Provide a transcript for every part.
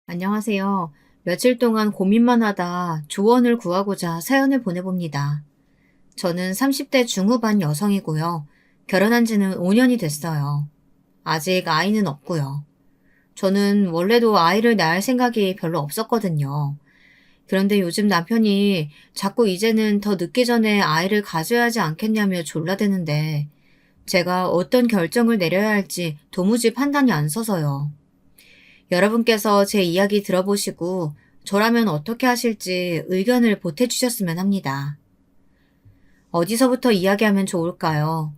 안녕하세요. 며칠 동안 고민만 하다 조언을 구하고자 사연을 보내봅니다. 저는 30대 중후반 여성이고요. 결혼한 지는 5년이 됐어요. 아직 아이는 없고요. 저는 원래도 아이를 낳을 생각이 별로 없었거든요. 그런데 요즘 남편이 자꾸 이제는 더 늦기 전에 아이를 가져야 하지 않겠냐며 졸라대는데 제가 어떤 결정을 내려야 할지 도무지 판단이 안 서서요. 여러분께서 제 이야기 들어보시고 저라면 어떻게 하실지 의견을 보태주셨으면 합니다. 어디서부터 이야기하면 좋을까요?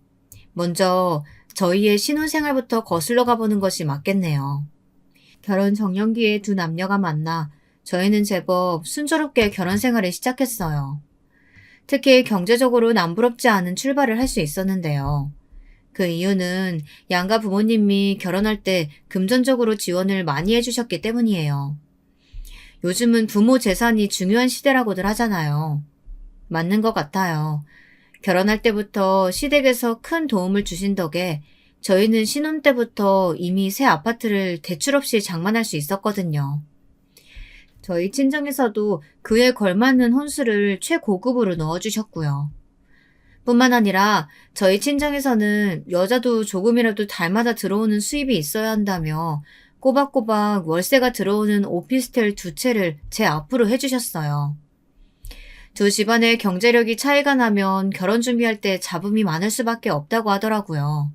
먼저 저희의 신혼생활부터 거슬러 가보는 것이 맞겠네요. 결혼 정년기에 두 남녀가 만나 저희는 제법 순조롭게 결혼 생활을 시작했어요. 특히 경제적으로 남부럽지 않은 출발을 할 수 있었는데요. 그 이유는 양가 부모님이 결혼할 때 금전적으로 지원을 많이 해주셨기 때문이에요. 요즘은 부모 재산이 중요한 시대라고들 하잖아요. 맞는 것 같아요. 결혼할 때부터 시댁에서 큰 도움을 주신 덕에 저희는 신혼 때부터 이미 새 아파트를 대출 없이 장만할 수 있었거든요. 저희 친정에서도 그에 걸맞는 혼수를 최고급으로 넣어주셨고요. 뿐만 아니라 저희 친정에서는 여자도 조금이라도 달마다 들어오는 수입이 있어야 한다며 꼬박꼬박 월세가 들어오는 오피스텔 두 채를 제 앞으로 해주셨어요. 두 집안의 경제력이 차이가 나면 결혼 준비할 때 잡음이 많을 수밖에 없다고 하더라고요.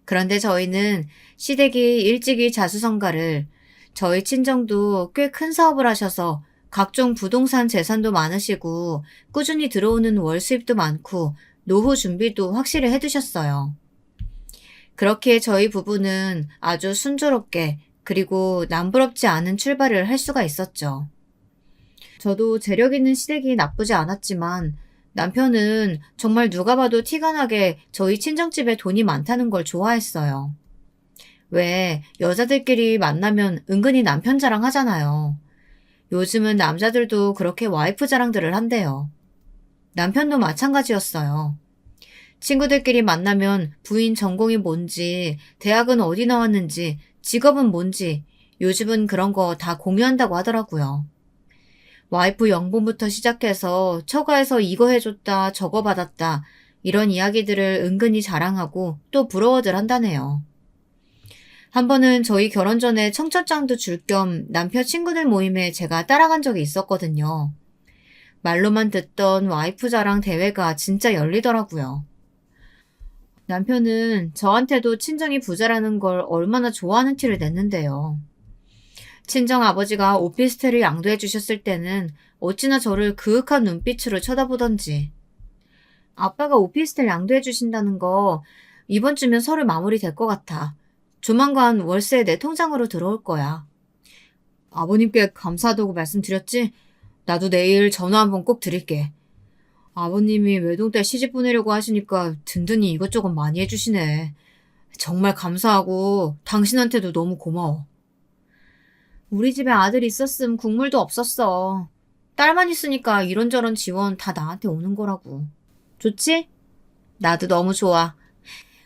그런데 저희는 시댁이 일찍이 자수성가를, 저희 친정도 꽤 큰 사업을 하셔서 각종 부동산 재산도 많으시고 꾸준히 들어오는 월 수입도 많고 노후 준비도 확실히 해두셨어요. 그렇게 저희 부부는 아주 순조롭게 그리고 남부럽지 않은 출발을 할 수가 있었죠. 저도 재력 있는 시댁이 나쁘지 않았지만 남편은 정말 누가 봐도 티가 나게 저희 친정집에 돈이 많다는 걸 좋아했어요. 왜 여자들끼리 만나면 은근히 남편 자랑하잖아요. 요즘은 남자들도 그렇게 와이프 자랑들을 한대요. 남편도 마찬가지였어요. 친구들끼리 만나면 부인 전공이 뭔지, 대학은 어디 나왔는지, 직업은 뭔지, 요즘은 그런 거 다 공유한다고 하더라고요. 와이프 연봉부터 시작해서 처가에서 이거 해줬다, 저거 받았다, 이런 이야기들을 은근히 자랑하고 또 부러워들 한다네요. 한 번은 저희 결혼 전에 청첩장도 줄 겸 남편 친구들 모임에 제가 따라간 적이 있었거든요. 말로만 듣던 와이프 자랑 대회가 진짜 열리더라고요. 남편은 저한테도 친정이 부자라는 걸 얼마나 좋아하는 티를 냈는데요. 친정 아버지가 오피스텔을 양도해 주셨을 때는 어찌나 저를 그윽한 눈빛으로 쳐다보던지. 아빠가 오피스텔 양도해 주신다는 거 이번 주면 설을 마무리될 것 같아. 조만간 월세 내 통장으로 들어올 거야. 아버님께 감사하다고 말씀드렸지? 나도 내일 전화 한번 꼭 드릴게. 아버님이 외동딸 시집 보내려고 하시니까 든든히 이것저것 많이 해주시네. 정말 감사하고 당신한테도 너무 고마워. 우리 집에 아들 있었음 국물도 없었어. 딸만 있으니까 이런저런 지원 다 나한테 오는 거라고. 좋지? 나도 너무 좋아.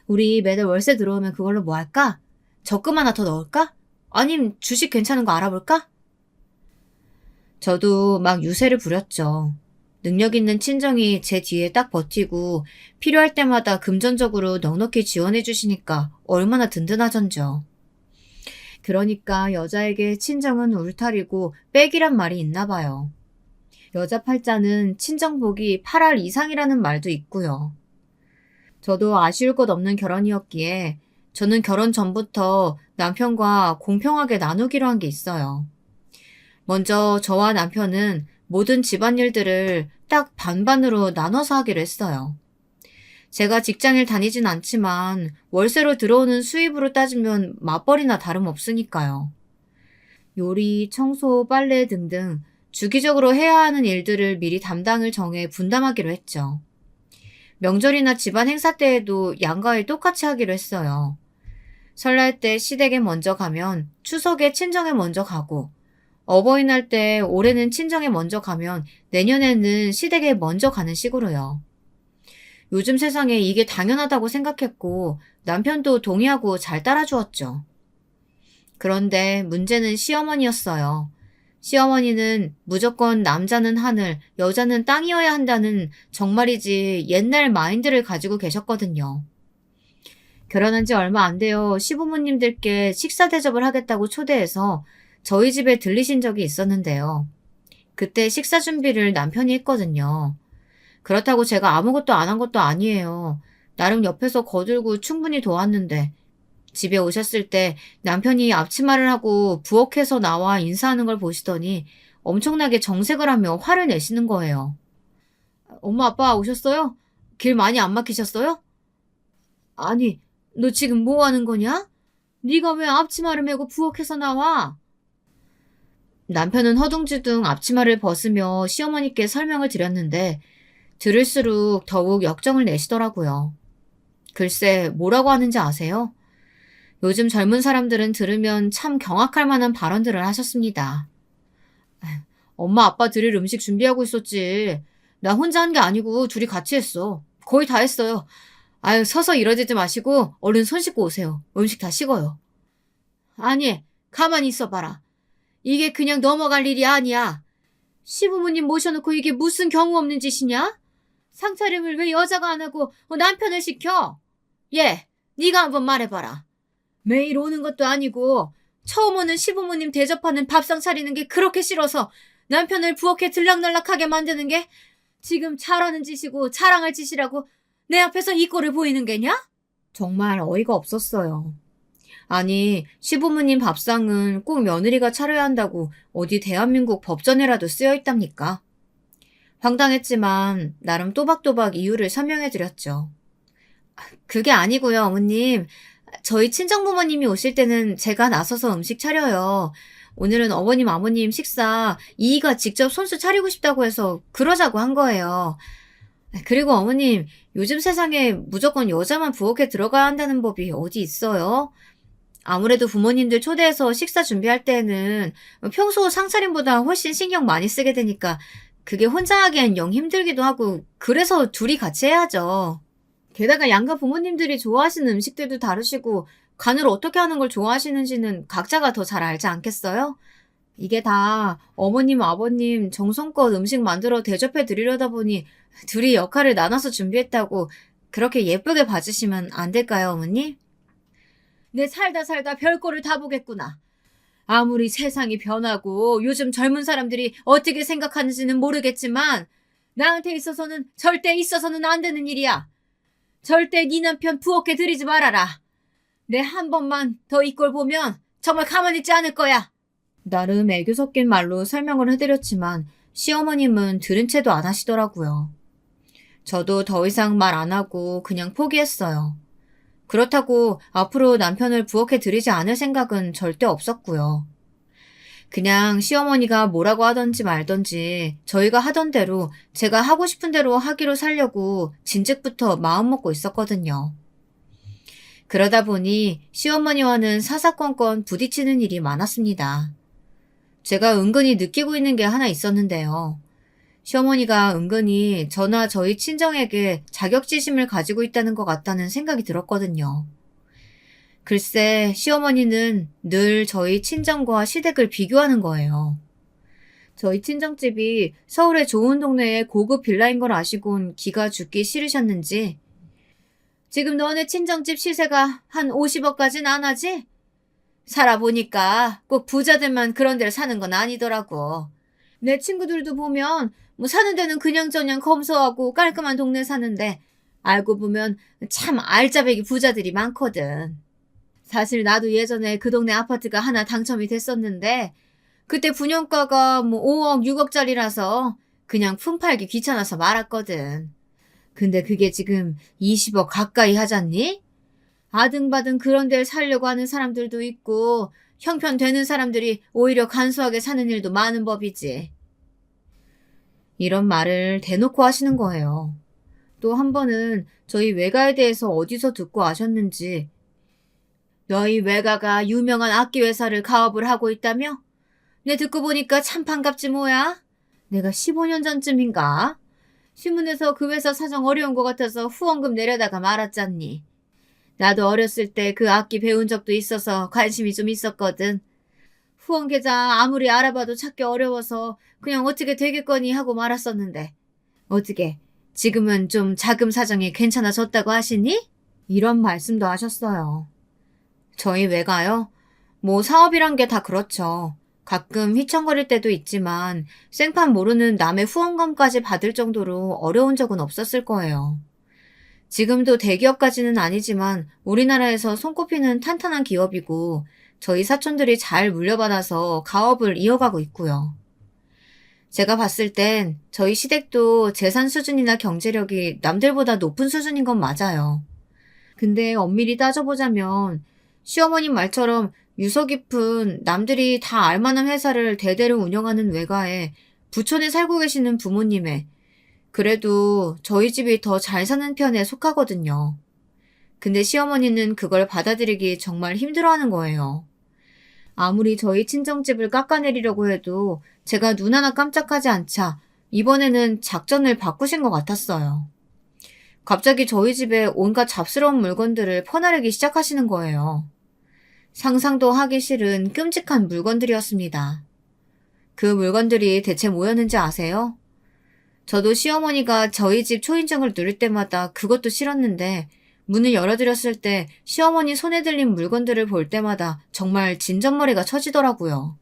우리 매달 월세 들어오면 그걸로 뭐 할까? 적금 하나 더 넣을까? 아님 주식 괜찮은 거 알아볼까? 저도 막 유세를 부렸죠. 능력 있는 친정이 제 뒤에 딱 버티고 필요할 때마다 금전적으로 넉넉히 지원해 주시니까 얼마나 든든하던죠. 그러니까 여자에게 친정은 울타리고 백이란 말이 있나 봐요. 여자 팔자는 친정복이 8할 이상이라는 말도 있고요. 저도 아쉬울 것 없는 결혼이었기에 저는 결혼 전부터 남편과 공평하게 나누기로 한 게 있어요. 먼저 저와 남편은 모든 집안일들을 딱 반반으로 나눠서 하기로 했어요. 제가 직장을 다니진 않지만 월세로 들어오는 수입으로 따지면 맞벌이나 다름없으니까요. 요리, 청소, 빨래 등등 주기적으로 해야 하는 일들을 미리 담당을 정해 분담하기로 했죠. 명절이나 집안 행사 때에도 양가에 똑같이 하기로 했어요. 설날 때 시댁에 먼저 가면 추석에 친정에 먼저 가고, 어버이날 때 올해는 친정에 먼저 가면 내년에는 시댁에 먼저 가는 식으로요. 요즘 세상에 이게 당연하다고 생각했고 남편도 동의하고 잘 따라주었죠. 그런데 문제는 시어머니였어요. 시어머니는 무조건 남자는 하늘, 여자는 땅이어야 한다는 정말이지 옛날 마인드를 가지고 계셨거든요. 결혼한 지 얼마 안 돼요. 시부모님들께 식사 대접을 하겠다고 초대해서 저희 집에 들리신 적이 있었는데요. 그때 식사 준비를 남편이 했거든요. 그렇다고 제가 아무것도 안 한 것도 아니에요. 나름 옆에서 거들고 충분히 도왔는데 집에 오셨을 때 남편이 앞치마를 하고 부엌에서 나와 인사하는 걸 보시더니 엄청나게 정색을 하며 화를 내시는 거예요. 엄마 아빠 오셨어요? 길 많이 안 막히셨어요? 아니, 너 지금 뭐 하는 거냐? 네가 왜 앞치마를 메고 부엌에서 나와? 남편은 허둥지둥 앞치마를 벗으며 시어머니께 설명을 드렸는데 들을수록 더욱 역정을 내시더라고요. 글쎄, 뭐라고 하는지 아세요? 요즘 젊은 사람들은 들으면 참 경악할 만한 발언들을 하셨습니다. 엄마 아빠 드릴 음식 준비하고 있었지. 나 혼자 한 게 아니고 둘이 같이 했어. 거의 다 했어요. 아유, 서서 이러지지 마시고 얼른 손 씻고 오세요. 음식 다 식어요. 아니, 가만히 있어봐라. 이게 그냥 넘어갈 일이 아니야. 시부모님 모셔놓고 이게 무슨 경우 없는 짓이냐? 상차림을 왜 여자가 안 하고 남편을 시켜? 얘, 네가 한번 말해봐라. 매일 오는 것도 아니고 처음 오는 시부모님 대접하는 밥상 차리는 게 그렇게 싫어서 남편을 부엌에 들락날락하게 만드는 게 지금 잘하는 짓이고 자랑할 짓이라고 내 앞에서 이 꼴을 보이는 게냐? 정말 어이가 없었어요. 아니, 시부모님 밥상은 꼭 며느리가 차려야 한다고 어디 대한민국 법전에라도 쓰여 있답니까? 황당했지만 나름 또박또박 이유를 설명해드렸죠. 그게 아니고요, 어머님. 저희 친정부모님이 오실 때는 제가 나서서 음식 차려요. 오늘은 어머님, 아버님 식사 이이가 직접 손수 차리고 싶다고 해서 그러자고 한 거예요. 그리고 어머님, 요즘 세상에 무조건 여자만 부엌에 들어가야 한다는 법이 어디 있어요? 아무래도 부모님들 초대해서 식사 준비할 때는 평소 상차림보다 훨씬 신경 많이 쓰게 되니까 그게 혼자 하기엔 영 힘들기도 하고 그래서 둘이 같이 해야죠. 게다가 양가 부모님들이 좋아하시는 음식들도 다르시고 간을 어떻게 하는 걸 좋아하시는지는 각자가 더 잘 알지 않겠어요? 이게 다 어머님, 아버님 정성껏 음식 만들어 대접해 드리려다 보니 둘이 역할을 나눠서 준비했다고 그렇게 예쁘게 봐주시면 안 될까요, 어머니? 내 살다 별꼴을 다 보겠구나. 아무리 세상이 변하고 요즘 젊은 사람들이 어떻게 생각하는지는 모르겠지만 나한테 있어서는 절대 있어서는 안 되는 일이야. 절대 네 남편 부엌에 들이지 말아라. 내 한 번만 더 이 꼴 보면 정말 가만히 있지 않을 거야. 나름 애교 섞인 말로 설명을 해드렸지만 시어머님은 들은 채도 안 하시더라고요. 저도 더 이상 말 안 하고 그냥 포기했어요. 그렇다고 앞으로 남편을 부엌에 들이지 않을 생각은 절대 없었고요. 그냥 시어머니가 뭐라고 하던지 말던지 저희가 하던 대로 제가 하고 싶은 대로 하기로 살려고 진즉부터 마음먹고 있었거든요. 그러다 보니 시어머니와는 사사건건 부딪히는 일이 많았습니다. 제가 은근히 느끼고 있는 게 하나 있었는데요. 시어머니가 은근히 저나 저희 친정에게 자격지심을 가지고 있다는 것 같다는 생각이 들었거든요. 글쎄, 시어머니는 늘 저희 친정과 시댁을 비교하는 거예요. 저희 친정집이 서울의 좋은 동네에 고급 빌라인 걸 아시곤 기가 죽기 싫으셨는지 지금 너네 친정집 시세가 한 50억까지는 안 하지? 살아보니까 꼭 부자들만 그런 데를 사는 건 아니더라고. 내 친구들도 보면 사는 데는 그냥저냥 검소하고 깔끔한 동네 사는데 알고 보면 참 알짜배기 부자들이 많거든. 사실 나도 예전에 그 동네 아파트가 하나 당첨이 됐었는데 그때 분양가가 5억, 6억짜리라서 그냥 품팔기 귀찮아서 말았거든. 근데 그게 지금 20억 가까이 하잖니? 아등바등 그런 데를 살려고 하는 사람들도 있고 형편되는 사람들이 오히려 간소하게 사는 일도 많은 법이지. 이런 말을 대놓고 하시는 거예요. 또 한 번은 저희 외가에 대해서 어디서 듣고 아셨는지 너희 외가가 유명한 악기회사를 가업을 하고 있다며? 내 듣고 보니까 참 반갑지 뭐야? 내가 15년 전쯤인가? 신문에서 그 회사 사정 어려운 것 같아서 후원금 내려다가 말았잖니. 나도 어렸을 때 그 악기 배운 적도 있어서 관심이 좀 있었거든. 후원 계좌 아무리 알아봐도 찾기 어려워서 그냥 어떻게 되겠거니 하고 말았었는데. 어떻게 지금은 좀 자금 사정이 괜찮아졌다고 하시니? 이런 말씀도 하셨어요. 저희 외가요? 뭐 사업이란 게 다 그렇죠. 가끔 휘청거릴 때도 있지만 생판 모르는 남의 후원금까지 받을 정도로 어려운 적은 없었을 거예요. 지금도 대기업까지는 아니지만 우리나라에서 손꼽히는 탄탄한 기업이고 저희 사촌들이 잘 물려받아서 가업을 이어가고 있고요. 제가 봤을 땐 저희 시댁도 재산 수준이나 경제력이 남들보다 높은 수준인 건 맞아요. 근데 엄밀히 따져보자면 시어머님 말처럼 유서 깊은 남들이 다 알만한 회사를 대대로 운영하는 외가에 부촌에 살고 계시는 부모님의 그래도 저희 집이 더 잘 사는 편에 속하거든요. 근데 시어머니는 그걸 받아들이기 정말 힘들어하는 거예요. 아무리 저희 친정집을 깎아내리려고 해도 제가 눈 하나 깜짝하지 않자 이번에는 작전을 바꾸신 것 같았어요. 갑자기 저희 집에 온갖 잡스러운 물건들을 퍼나르기 시작하시는 거예요. 상상도 하기 싫은 끔찍한 물건들이었습니다. 그 물건들이 대체 뭐였는지 아세요? 저도 시어머니가 저희 집 초인종을 누를 때마다 그것도 싫었는데 문을 열어드렸을 때 시어머니 손에 들린 물건들을 볼 때마다 정말 진전머리가 쳐지더라고요.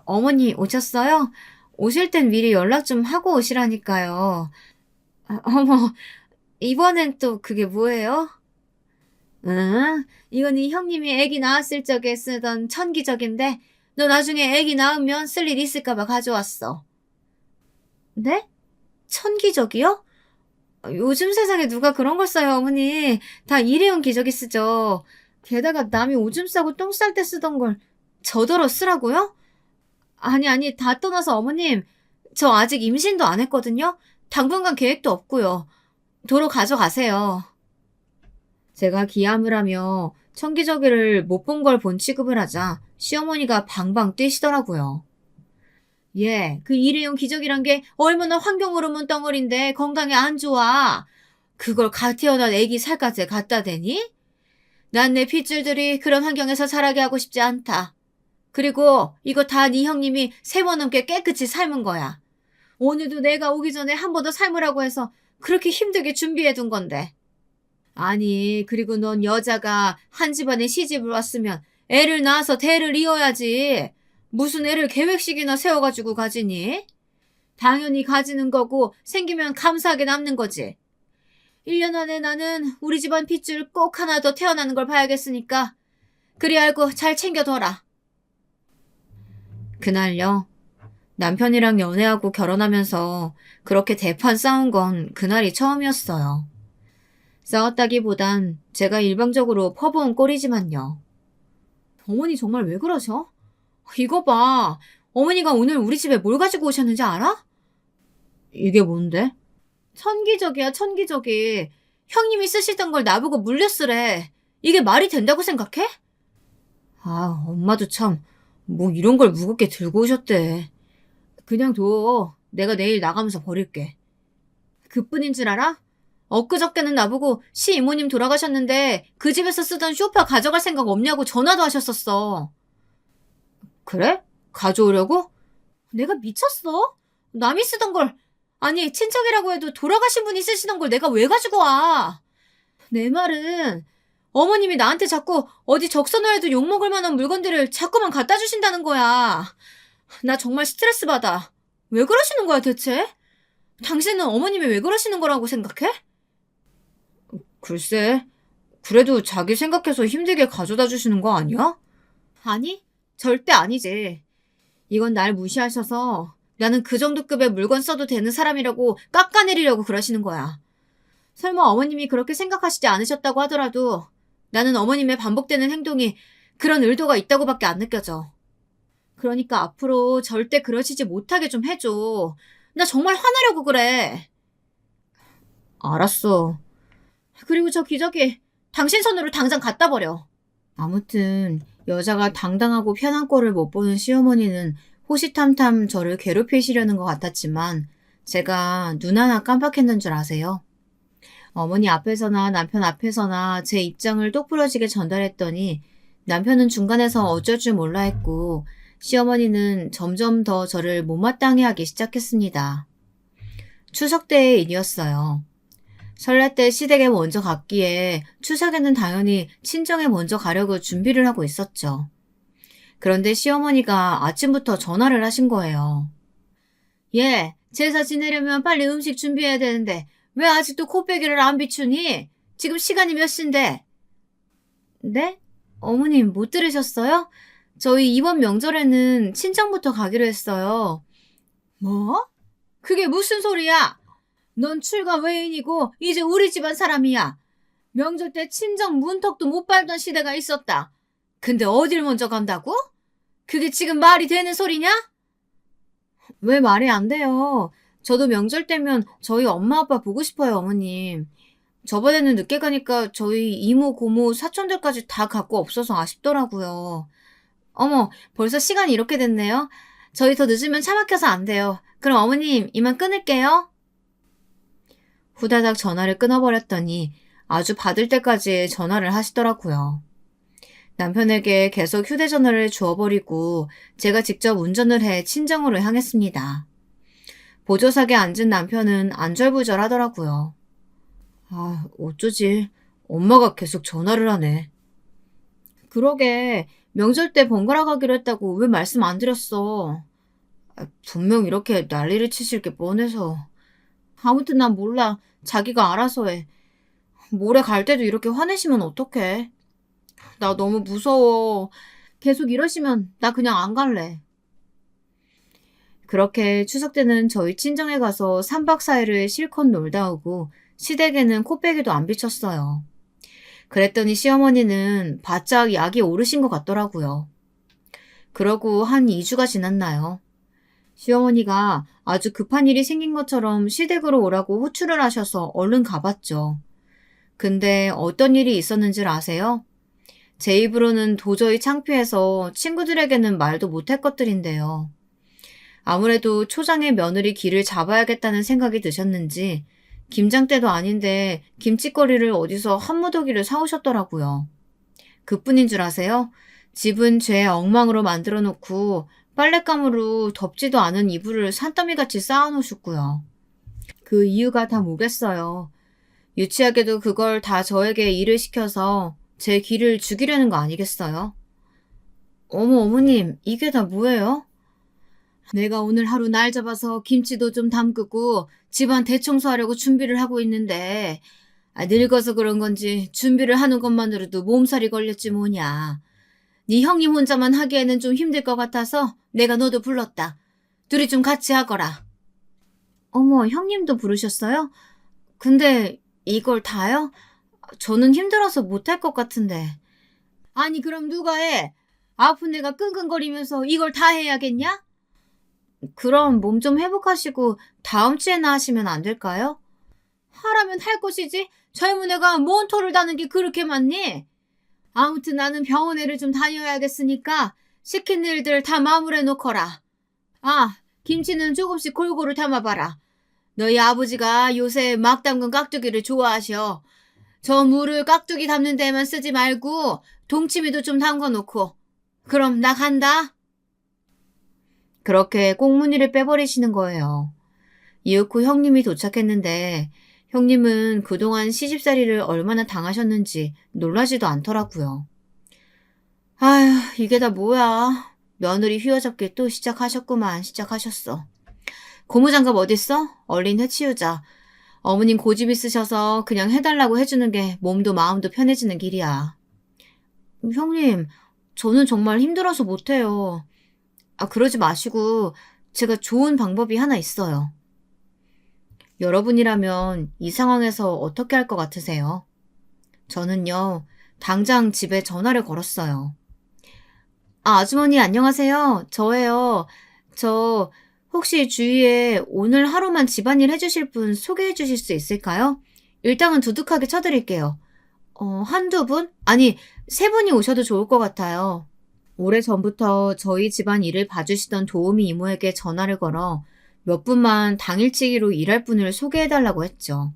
어머니 오셨어요? 오실 땐 미리 연락 좀 하고 오시라니까요. 어머, 이번엔 또 그게 뭐예요? 이건 이 형님이 애기 낳았을 적에 쓰던 천기적인데 너 나중에 애기 낳으면 쓸 일 있을까봐 가져왔어. 네? 천기적이요? 요즘 세상에 누가 그런 걸 써요, 어머니. 다 일회용 기저귀 쓰죠. 게다가 남이 오줌 싸고 똥 쌀 때 쓰던 걸 저더러 쓰라고요? 아니, 다 떠나서 어머님, 저 아직 임신도 안 했거든요? 당분간 계획도 없고요. 도로 가져가세요. 제가 기함을 하며 천기저귀를 못 본 걸 본 취급을 하자 시어머니가 방방 뛰시더라고요. 예, 그 일회용 기저귀란 게 얼마나 환경 호르몬 덩어리인데 건강에 안 좋아. 그걸 갓 태어난 애기 살갗에 갖다 대니? 난 내 핏줄들이 그런 환경에서 자라게 하고 싶지 않다. 그리고 이거 다 네 형님이 3번 넘게 깨끗이 삶은 거야. 오늘도 내가 오기 전에 한 번 더 삶으라고 해서 그렇게 힘들게 준비해 둔 건데. 아니, 그리고 넌 여자가 한 집안에 시집을 왔으면 애를 낳아서 대를 이어야지. 무슨 애를 계획식이나 세워가지고 가지니? 당연히 가지는 거고 생기면 감사하게 남는 거지. 1년 안에 나는 우리 집안 핏줄 꼭 하나 더 태어나는 걸 봐야겠으니까 그리 알고 잘 챙겨둬라. 그날요. 남편이랑 연애하고 결혼하면서 그렇게 대판 싸운 건 그날이 처음이었어요. 싸웠다기보단 제가 일방적으로 퍼부은 꼴이지만요. 어머니 정말 왜 그러셔? 이거 봐. 어머니가 오늘 우리 집에 뭘 가지고 오셨는지 알아? 이게 뭔데? 천기저귀야, 천기저귀. 형님이 쓰시던 걸 나보고 물려쓰래. 이게 말이 된다고 생각해? 엄마도 참, 뭐 이런 걸 무겁게 들고 오셨대. 그냥 둬. 내가 내일 나가면서 버릴게. 그뿐인 줄 알아? 엊그저께는 나보고 시이모님 돌아가셨는데 그 집에서 쓰던 쇼파 가져갈 생각 없냐고 전화도 하셨었어. 그래? 가져오려고? 내가 미쳤어? 남이 쓰던 걸, 아니 친척이라고 해도 돌아가신 분이 쓰시던 걸 내가 왜 가지고 와? 내 말은 어머님이 나한테 자꾸 어디 적서놓아도 욕먹을 만한 물건들을 자꾸만 갖다 주신다는 거야. 나 정말 스트레스 받아. 왜 그러시는 거야 대체? 당신은 어머님이 왜 그러시는 거라고 생각해? 글쎄, 그래도 자기 생각해서 힘들게 가져다 주시는 거 아니야? 아니, 절대 아니지. 이건 날 무시하셔서 나는 그 정도 급의 물건 써도 되는 사람이라고 깎아내리려고 그러시는 거야. 설마 어머님이 그렇게 생각하시지 않으셨다고 하더라도 나는 어머님의 반복되는 행동이 그런 의도가 있다고밖에 안 느껴져. 그러니까 앞으로 절대 그러시지 못하게 좀 해줘. 나 정말 화나려고 그래. 알았어. 그리고 저 기저귀 당신 손으로 당장 갖다 버려. 아무튼 여자가 당당하고 편한 꼴을 못 보는 시어머니는 호시탐탐 저를 괴롭히시려는 것 같았지만 제가 눈 하나 깜빡했는 줄 아세요? 어머니 앞에서나 남편 앞에서나 제 입장을 똑부러지게 전달했더니 남편은 중간에서 어쩔 줄 몰라 했고 시어머니는 점점 더 저를 못마땅해 하기 시작했습니다. 추석 때의 일이었어요. 설날 때 시댁에 먼저 갔기에 추석에는 당연히 친정에 먼저 가려고 준비를 하고 있었죠. 그런데 시어머니가 아침부터 전화를 하신 거예요. 예, 제사 지내려면 빨리 음식 준비해야 되는데 왜 아직도 코빼기를 안 비추니? 지금 시간이 몇 시인데? 네? 어머님 못 들으셨어요? 저희 이번 명절에는 친정부터 가기로 했어요. 뭐? 그게 무슨 소리야? 넌 출가 외인이고 이제 우리 집안 사람이야. 명절 때 친정 문턱도 못 밟던 시대가 있었다. 근데 어딜 먼저 간다고? 그게 지금 말이 되는 소리냐? 왜 말이 안 돼요? 저도 명절 때면 저희 엄마 아빠 보고 싶어요, 어머님. 저번에는 늦게 가니까 저희 이모, 고모, 사촌들까지 다 갖고 없어서 아쉽더라고요. 어머, 벌써 시간이 이렇게 됐네요. 저희 더 늦으면 차 막혀서 안 돼요. 그럼 어머님, 이만 끊을게요. 후다닥 전화를 끊어버렸더니 아주 받을 때까지 전화를 하시더라고요. 남편에게 계속 휴대전화를 주워버리고 제가 직접 운전을 해 친정으로 향했습니다. 보조석에 앉은 남편은 안절부절 하더라고요. 아, 어쩌지? 엄마가 계속 전화를 하네. 그러게, 명절 때 번갈아 가기로 했다고 왜 말씀 안 드렸어? 분명 이렇게 난리를 치실 게 뻔해서. 아무튼 난 몰라. 자기가 알아서 해. 모레 갈 때도 이렇게 화내시면 어떡해? 나 너무 무서워. 계속 이러시면 나 그냥 안 갈래. 그렇게 추석 때는 저희 친정에 가서 3박 4일을 실컷 놀다 오고 시댁에는 코빼기도 안 비쳤어요. 그랬더니 시어머니는 바짝 약이 오르신 것 같더라고요. 그러고 한 2주가 지났나요? 시어머니가 아주 급한 일이 생긴 것처럼 시댁으로 오라고 호출을 하셔서 얼른 가봤죠. 근데 어떤 일이 있었는지 아세요? 제 입으로는 도저히 창피해서 친구들에게는 말도 못할 것들인데요. 아무래도 초장의 며느리 길을 잡아야겠다는 생각이 드셨는지 김장 때도 아닌데 김치거리를 어디서 한 무더기를 사오셨더라고요. 그뿐인 줄 아세요? 집은 죄 엉망으로 만들어 놓고 빨랫감으로 덥지도 않은 이불을 산더미같이 쌓아놓으셨고요. 그 이유가 다 뭐겠어요. 유치하게도 그걸 다 저에게 일을 시켜서 제 기를 죽이려는 거 아니겠어요? 어머, 어머님, 이게 다 뭐예요? 내가 오늘 하루 날 잡아서 김치도 좀 담그고 집안 대청소하려고 준비를 하고 있는데 늙어서 그런 건지 준비를 하는 것만으로도 몸살이 걸렸지 뭐냐. 네 형님 혼자만 하기에는 좀 힘들 것 같아서 내가 너도 불렀다. 둘이 좀 같이 하거라. 어머, 형님도 부르셨어요? 근데 이걸 다요? 저는 힘들어서 못할 것 같은데. 아니 그럼 누가 해? 아픈 애가 끙끙거리면서 이걸 다 해야겠냐? 그럼 몸 좀 회복하시고 다음 주에나 하시면 안 될까요? 하라면 할 것이지 젊은 애가 뭔 토를 다는 게 그렇게 많니? 아무튼 나는 병원에를 좀 다녀야겠으니까 시킨 일들 다 마무리해 놓거라. 아, 김치는 조금씩 골고루 담아봐라. 너희 아버지가 요새 막 담근 깍두기를 좋아하셔. 저 물을 깍두기 담는 데만 쓰지 말고 동치미도 좀 담궈 놓고. 그럼 나 간다. 그렇게 꽁무니를 빼버리시는 거예요. 이윽 후 형님이 도착했는데 형님은 그동안 시집살이를 얼마나 당하셨는지 놀라지도 않더라고요. 아휴, 이게 다 뭐야. 며느리 휘어잡기 또 시작하셨어. 고무장갑 어딨어? 얼른 해치우자. 어머님 고집 있으셔서 그냥 해달라고 해주는 게 몸도 마음도 편해지는 길이야. 형님, 저는 정말 힘들어서 못해요. 그러지 마시고 제가 좋은 방법이 하나 있어요. 여러분이라면 이 상황에서 어떻게 할 것 같으세요? 저는요, 당장 집에 전화를 걸었어요. 아주머니 안녕하세요. 저예요. 저 혹시 주위에 오늘 하루만 집안일 해주실 분 소개해 주실 수 있을까요? 일당은 두둑하게 쳐드릴게요. 한두 분? 아니, 세 분이 오셔도 좋을 것 같아요. 오래전부터 저희 집안 일을 봐주시던 도우미 이모에게 전화를 걸어 몇 분만 당일치기로 일할 분을 소개해달라고 했죠.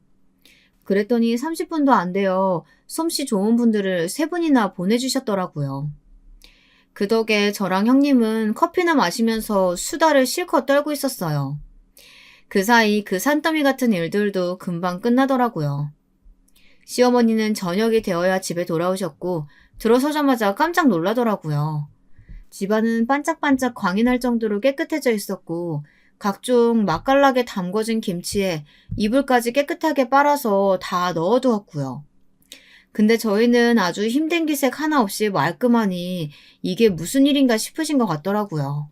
그랬더니 30분도 안 돼요. 솜씨 좋은 분들을 3분이나 보내주셨더라고요. 그 덕에 저랑 형님은 커피나 마시면서 수다를 실컷 떨고 있었어요. 그 사이 그 산더미 같은 일들도 금방 끝나더라고요. 시어머니는 저녁이 되어야 집에 돌아오셨고 들어서자마자 깜짝 놀라더라고요. 집안은 반짝반짝 광이 날 정도로 깨끗해져 있었고 각종 맛깔나게 담궈진 김치에 이불까지 깨끗하게 빨아서 다 넣어두었고요. 근데 저희는 아주 힘든 기색 하나 없이 말끔하니 이게 무슨 일인가 싶으신 것 같더라고요.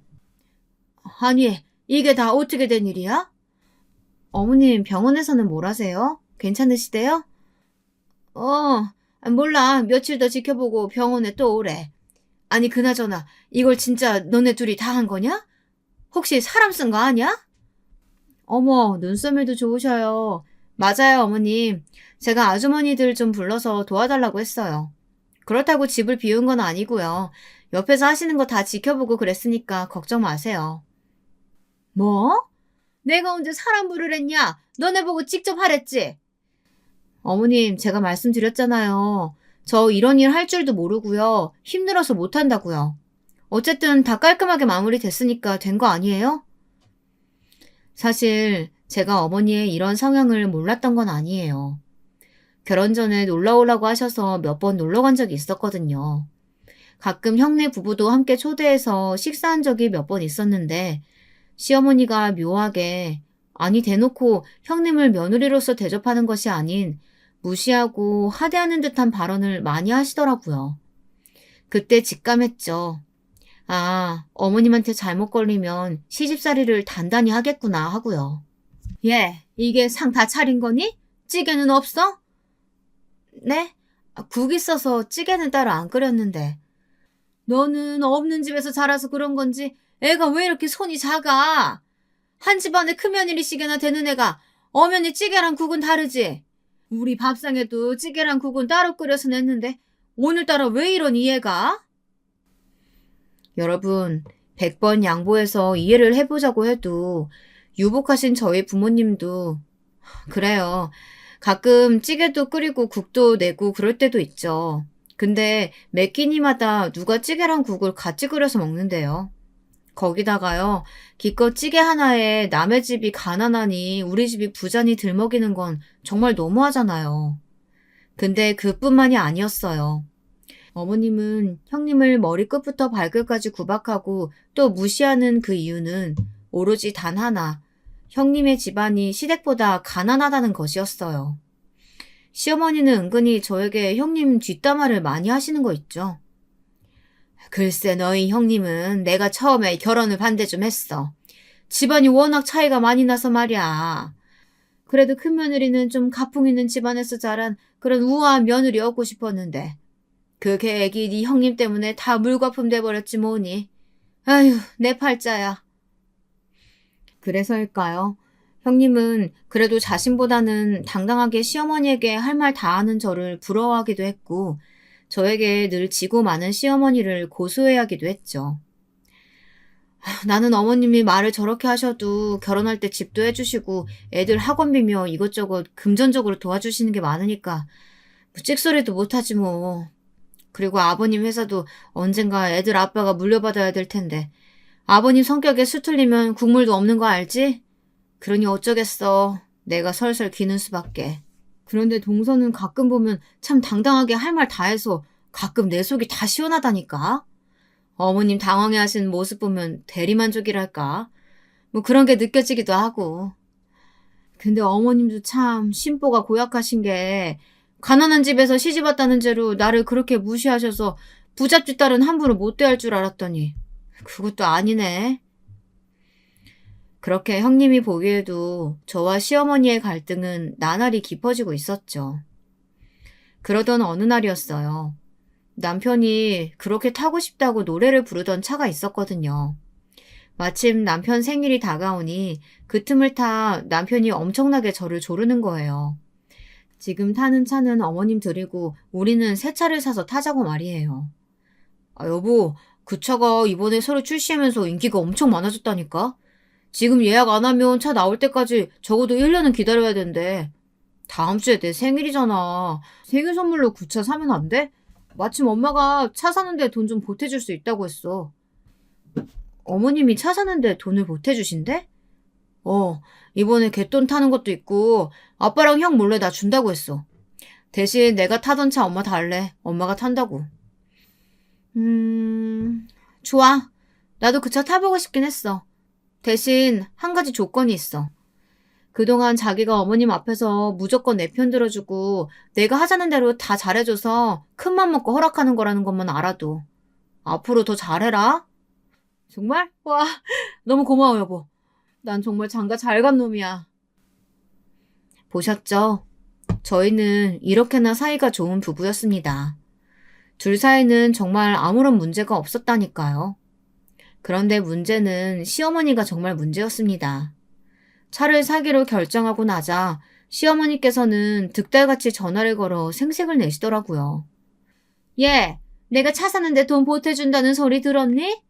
아니, 이게 다 어떻게 된 일이야? 어머님 병원에서는 뭘 하세요? 괜찮으시대요? 몰라. 며칠 더 지켜보고 병원에 또 오래. 아니, 그나저나 이걸 진짜 너네 둘이 다 한 거냐? 혹시 사람 쓴 거 아니야? 어머, 눈썰미도 좋으셔요. 맞아요, 어머님. 제가 아주머니들 좀 불러서 도와달라고 했어요. 그렇다고 집을 비운 건 아니고요. 옆에서 하시는 거 다 지켜보고 그랬으니까 걱정 마세요. 뭐? 내가 언제 사람 부르랬냐? 너네 보고 직접 하랬지? 어머님, 제가 말씀드렸잖아요. 저 이런 일 할 줄도 모르고요. 힘들어서 못한다고요. 어쨌든 다 깔끔하게 마무리됐으니까 된 거 아니에요? 사실 제가 어머니의 이런 성향을 몰랐던 건 아니에요. 결혼 전에 놀러 오라고 하셔서 몇 번 놀러 간 적이 있었거든요. 가끔 형네 부부도 함께 초대해서 식사한 적이 몇 번 있었는데 시어머니가 묘하게 아니 대놓고 형님을 며느리로서 대접하는 것이 아닌 무시하고 하대하는 듯한 발언을 많이 하시더라고요. 그때 직감했죠. 아, 어머님한테 잘못 걸리면 시집살이를 단단히 하겠구나 하고요. 예, 이게 상 다 차린 거니? 찌개는 없어? 네? 국 있어서 찌개는 따로 안 끓였는데. 너는 없는 집에서 자라서 그런 건지 애가 왜 이렇게 손이 작아? 한 집안에 큰며느리시게나 되는 애가 엄연히 찌개랑 국은 다르지? 우리 밥상에도 찌개랑 국은 따로 끓여서 냈는데 오늘따라 왜 이러니 얘가? 여러분, 100번 양보해서 이해를 해보자고 해도 유복하신 저희 부모님도 그래요. 가끔 찌개도 끓이고 국도 내고 그럴 때도 있죠. 근데 매 끼니마다 누가 찌개랑 국을 같이 끓여서 먹는데요. 거기다가요, 기껏 찌개 하나에 남의 집이 가난하니 우리 집이 부자니 들먹이는 건 정말 너무하잖아요. 근데 그뿐만이 아니었어요. 어머님은 형님을 머리끝부터 발끝까지 구박하고 또 무시하는 그 이유는 오로지 단 하나, 형님의 집안이 시댁보다 가난하다는 것이었어요. 시어머니는 은근히 저에게 형님 뒷담화를 많이 하시는 거 있죠. 글쎄 너희 형님은 내가 처음에 결혼을 반대 좀 했어. 집안이 워낙 차이가 많이 나서 말이야. 그래도 큰며느리는 좀 가풍 있는 집안에서 자란 그런 우아한 며느리 얻고 싶었는데 그 계획이 네 형님 때문에 다 물거품 돼버렸지 뭐니. 아휴 내 팔자야. 그래서일까요? 형님은 그래도 자신보다는 당당하게 시어머니에게 할 말 다 하는 저를 부러워하기도 했고 저에게 늘 지고 많은 시어머니를 고소해하기도 했죠. 나는 어머님이 말을 저렇게 하셔도 결혼할 때 집도 해주시고 애들 학원비며 이것저것 금전적으로 도와주시는 게 많으니까 뭐 찍소리도 못하지 뭐. 그리고 아버님 회사도 언젠가 애들 아빠가 물려받아야 될 텐데 아버님 성격에 수틀리면 국물도 없는 거 알지? 그러니 어쩌겠어. 내가 설설 기는 수밖에. 그런데 동서는 가끔 보면 참 당당하게 할 말 다 해서 가끔 내 속이 다 시원하다니까. 어머님 당황해하시는 모습 보면 대리만족이랄까. 뭐 그런 게 느껴지기도 하고. 근데 어머님도 참 심보가 고약하신 게 가난한 집에서 시집 왔다는 죄로 나를 그렇게 무시하셔서 부잣집 딸은 함부로 못 대할 줄 알았더니 그것도 아니네. 그렇게 형님이 보기에도 저와 시어머니의 갈등은 나날이 깊어지고 있었죠. 그러던 어느 날이었어요. 남편이 그렇게 타고 싶다고 노래를 부르던 차가 있었거든요. 마침 남편 생일이 다가오니 그 틈을 타 남편이 엄청나게 저를 조르는 거예요. 지금 타는 차는 어머님 드리고 우리는 새 차를 사서 타자고 말이에요. 아, 여보, 그 차가 이번에 새로 출시하면서 인기가 엄청 많아졌다니까? 지금 예약 안 하면 차 나올 때까지 적어도 1년은 기다려야 된대. 다음 주에 내 생일이잖아. 생일 선물로 그 차 사면 안 돼? 마침 엄마가 차 사는데 돈 좀 보태줄 수 있다고 했어. 어머님이 차 사는데 돈을 보태주신대? 이번에 갯돈 타는 것도 있고 아빠랑 형 몰래 나 준다고 했어. 대신 내가 타던 차 엄마 달래. 엄마가 탄다고. 좋아. 나도 그 차 타보고 싶긴 했어. 대신 한 가지 조건이 있어. 그동안 자기가 어머님 앞에서 무조건 내 편 들어주고 내가 하자는 대로 다 잘해줘서 큰맘 먹고 허락하는 거라는 것만 알아도. 앞으로 더 잘해라. 정말? 와, 너무 고마워, 여보. 난 정말 장가 잘 간 놈이야. 보셨죠? 저희는 이렇게나 사이가 좋은 부부였습니다. 둘 사이는 정말 아무런 문제가 없었다니까요. 그런데 문제는 시어머니가 정말 문제였습니다. 차를 사기로 결정하고 나자 시어머니께서는 득달같이 전화를 걸어 생색을 내시더라고요. 얘, 내가 차 사는데 돈 보태준다는 소리 들었니?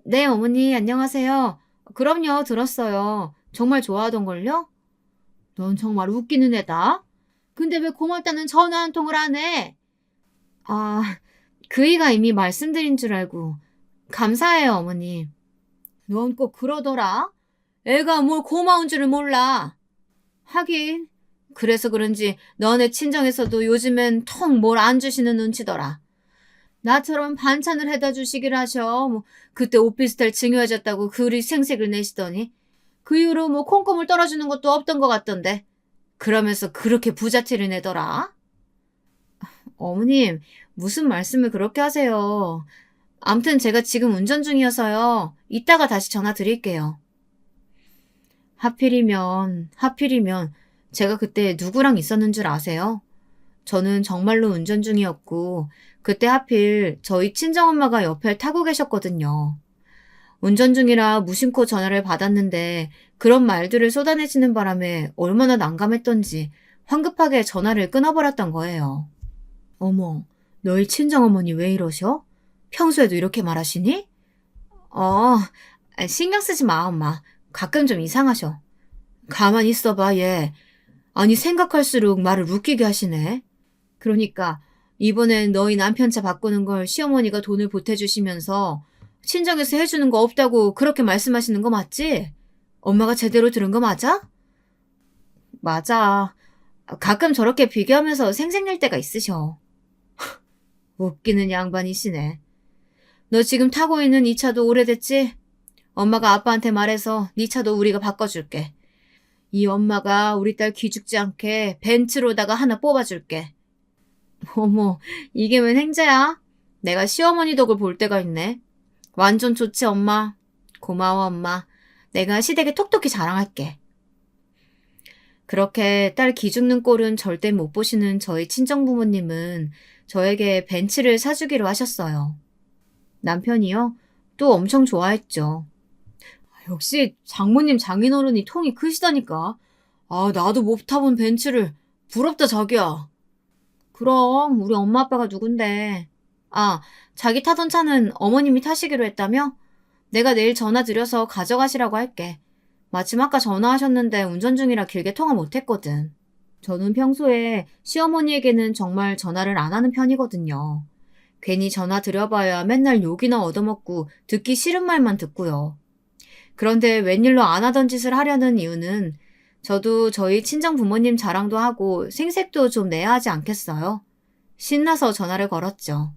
네, 어머니, 안녕하세요. 그럼요, 들었어요. 정말 좋아하던걸요? 넌 정말 웃기는 애다. 근데 왜 고맙다는 전화 한 통을 안 해? 아, 그이가 이미 말씀드린 줄 알고. 감사해요, 어머님. 넌 꼭 그러더라. 애가 뭘 고마운 줄을 몰라. 하긴, 그래서 그런지 너네 친정에서도 요즘엔 통 뭘 안 주시는 눈치더라. 나처럼 반찬을 해다 주시길 하셔. 그때 오피스텔 증여해줬다고 그리 생색을 내시더니 그 이후로 콩고물 떨어주는 것도 없던 것 같던데. 그러면서 그렇게 부자티를 내더라. 어머님, 무슨 말씀을 그렇게 하세요. 암튼 제가 지금 운전 중이어서요. 이따가 다시 전화 드릴게요. 하필이면 제가 그때 누구랑 있었는 줄 아세요? 저는 정말로 운전 중이었고 그때 하필 저희 친정엄마가 옆에 타고 계셨거든요. 운전 중이라 무심코 전화를 받았는데 그런 말들을 쏟아내시는 바람에 얼마나 난감했던지 황급하게 전화를 끊어버렸던 거예요. 어머, 너희 친정어머니 왜 이러셔? 평소에도 이렇게 말하시니? 신경 쓰지 마, 엄마. 가끔 좀 이상하셔. 가만히 있어봐, 얘. 아니, 생각할수록 말을 웃기게 하시네. 그러니까 이번엔 너희 남편 차 바꾸는 걸 시어머니가 돈을 보태주시면서 친정에서 해주는 거 없다고 그렇게 말씀하시는 거 맞지? 엄마가 제대로 들은 거 맞아? 맞아. 가끔 저렇게 비교하면서 생색낼 때가 있으셔. 웃기는 양반이시네. 너 지금 타고 있는 이 차도 오래됐지? 엄마가 아빠한테 말해서 네 차도 우리가 바꿔줄게. 이 엄마가 우리 딸 기죽지 않게 벤츠로다가 하나 뽑아줄게. 어머, 이게 웬 행자야? 내가 시어머니 덕을 볼 때가 있네. 완전 좋지, 엄마. 고마워, 엄마. 내가 시댁에 톡톡히 자랑할게. 그렇게 딸 기죽는 꼴은 절대 못 보시는 저희 친정부모님은 저에게 벤츠를 사주기로 하셨어요. 남편이요? 또 엄청 좋아했죠. 역시 장모님 장인어른이 통이 크시다니까. 나도 못 타본 벤츠를. 부럽다, 자기야. 그럼 우리 엄마 아빠가 누군데. 자기 타던 차는 어머님이 타시기로 했다며? 내가 내일 전화 드려서 가져가시라고 할게. 마침 아까 전화하셨는데 운전 중이라 길게 통화 못했거든. 저는 평소에 시어머니에게는 정말 전화를 안 하는 편이거든요. 괜히 전화 드려봐야 맨날 욕이나 얻어먹고 듣기 싫은 말만 듣고요. 그런데 웬일로 안 하던 짓을 하려는 이유는 저도 저희 친정 부모님 자랑도 하고 생색도 좀 내야 하지 않겠어요? 신나서 전화를 걸었죠.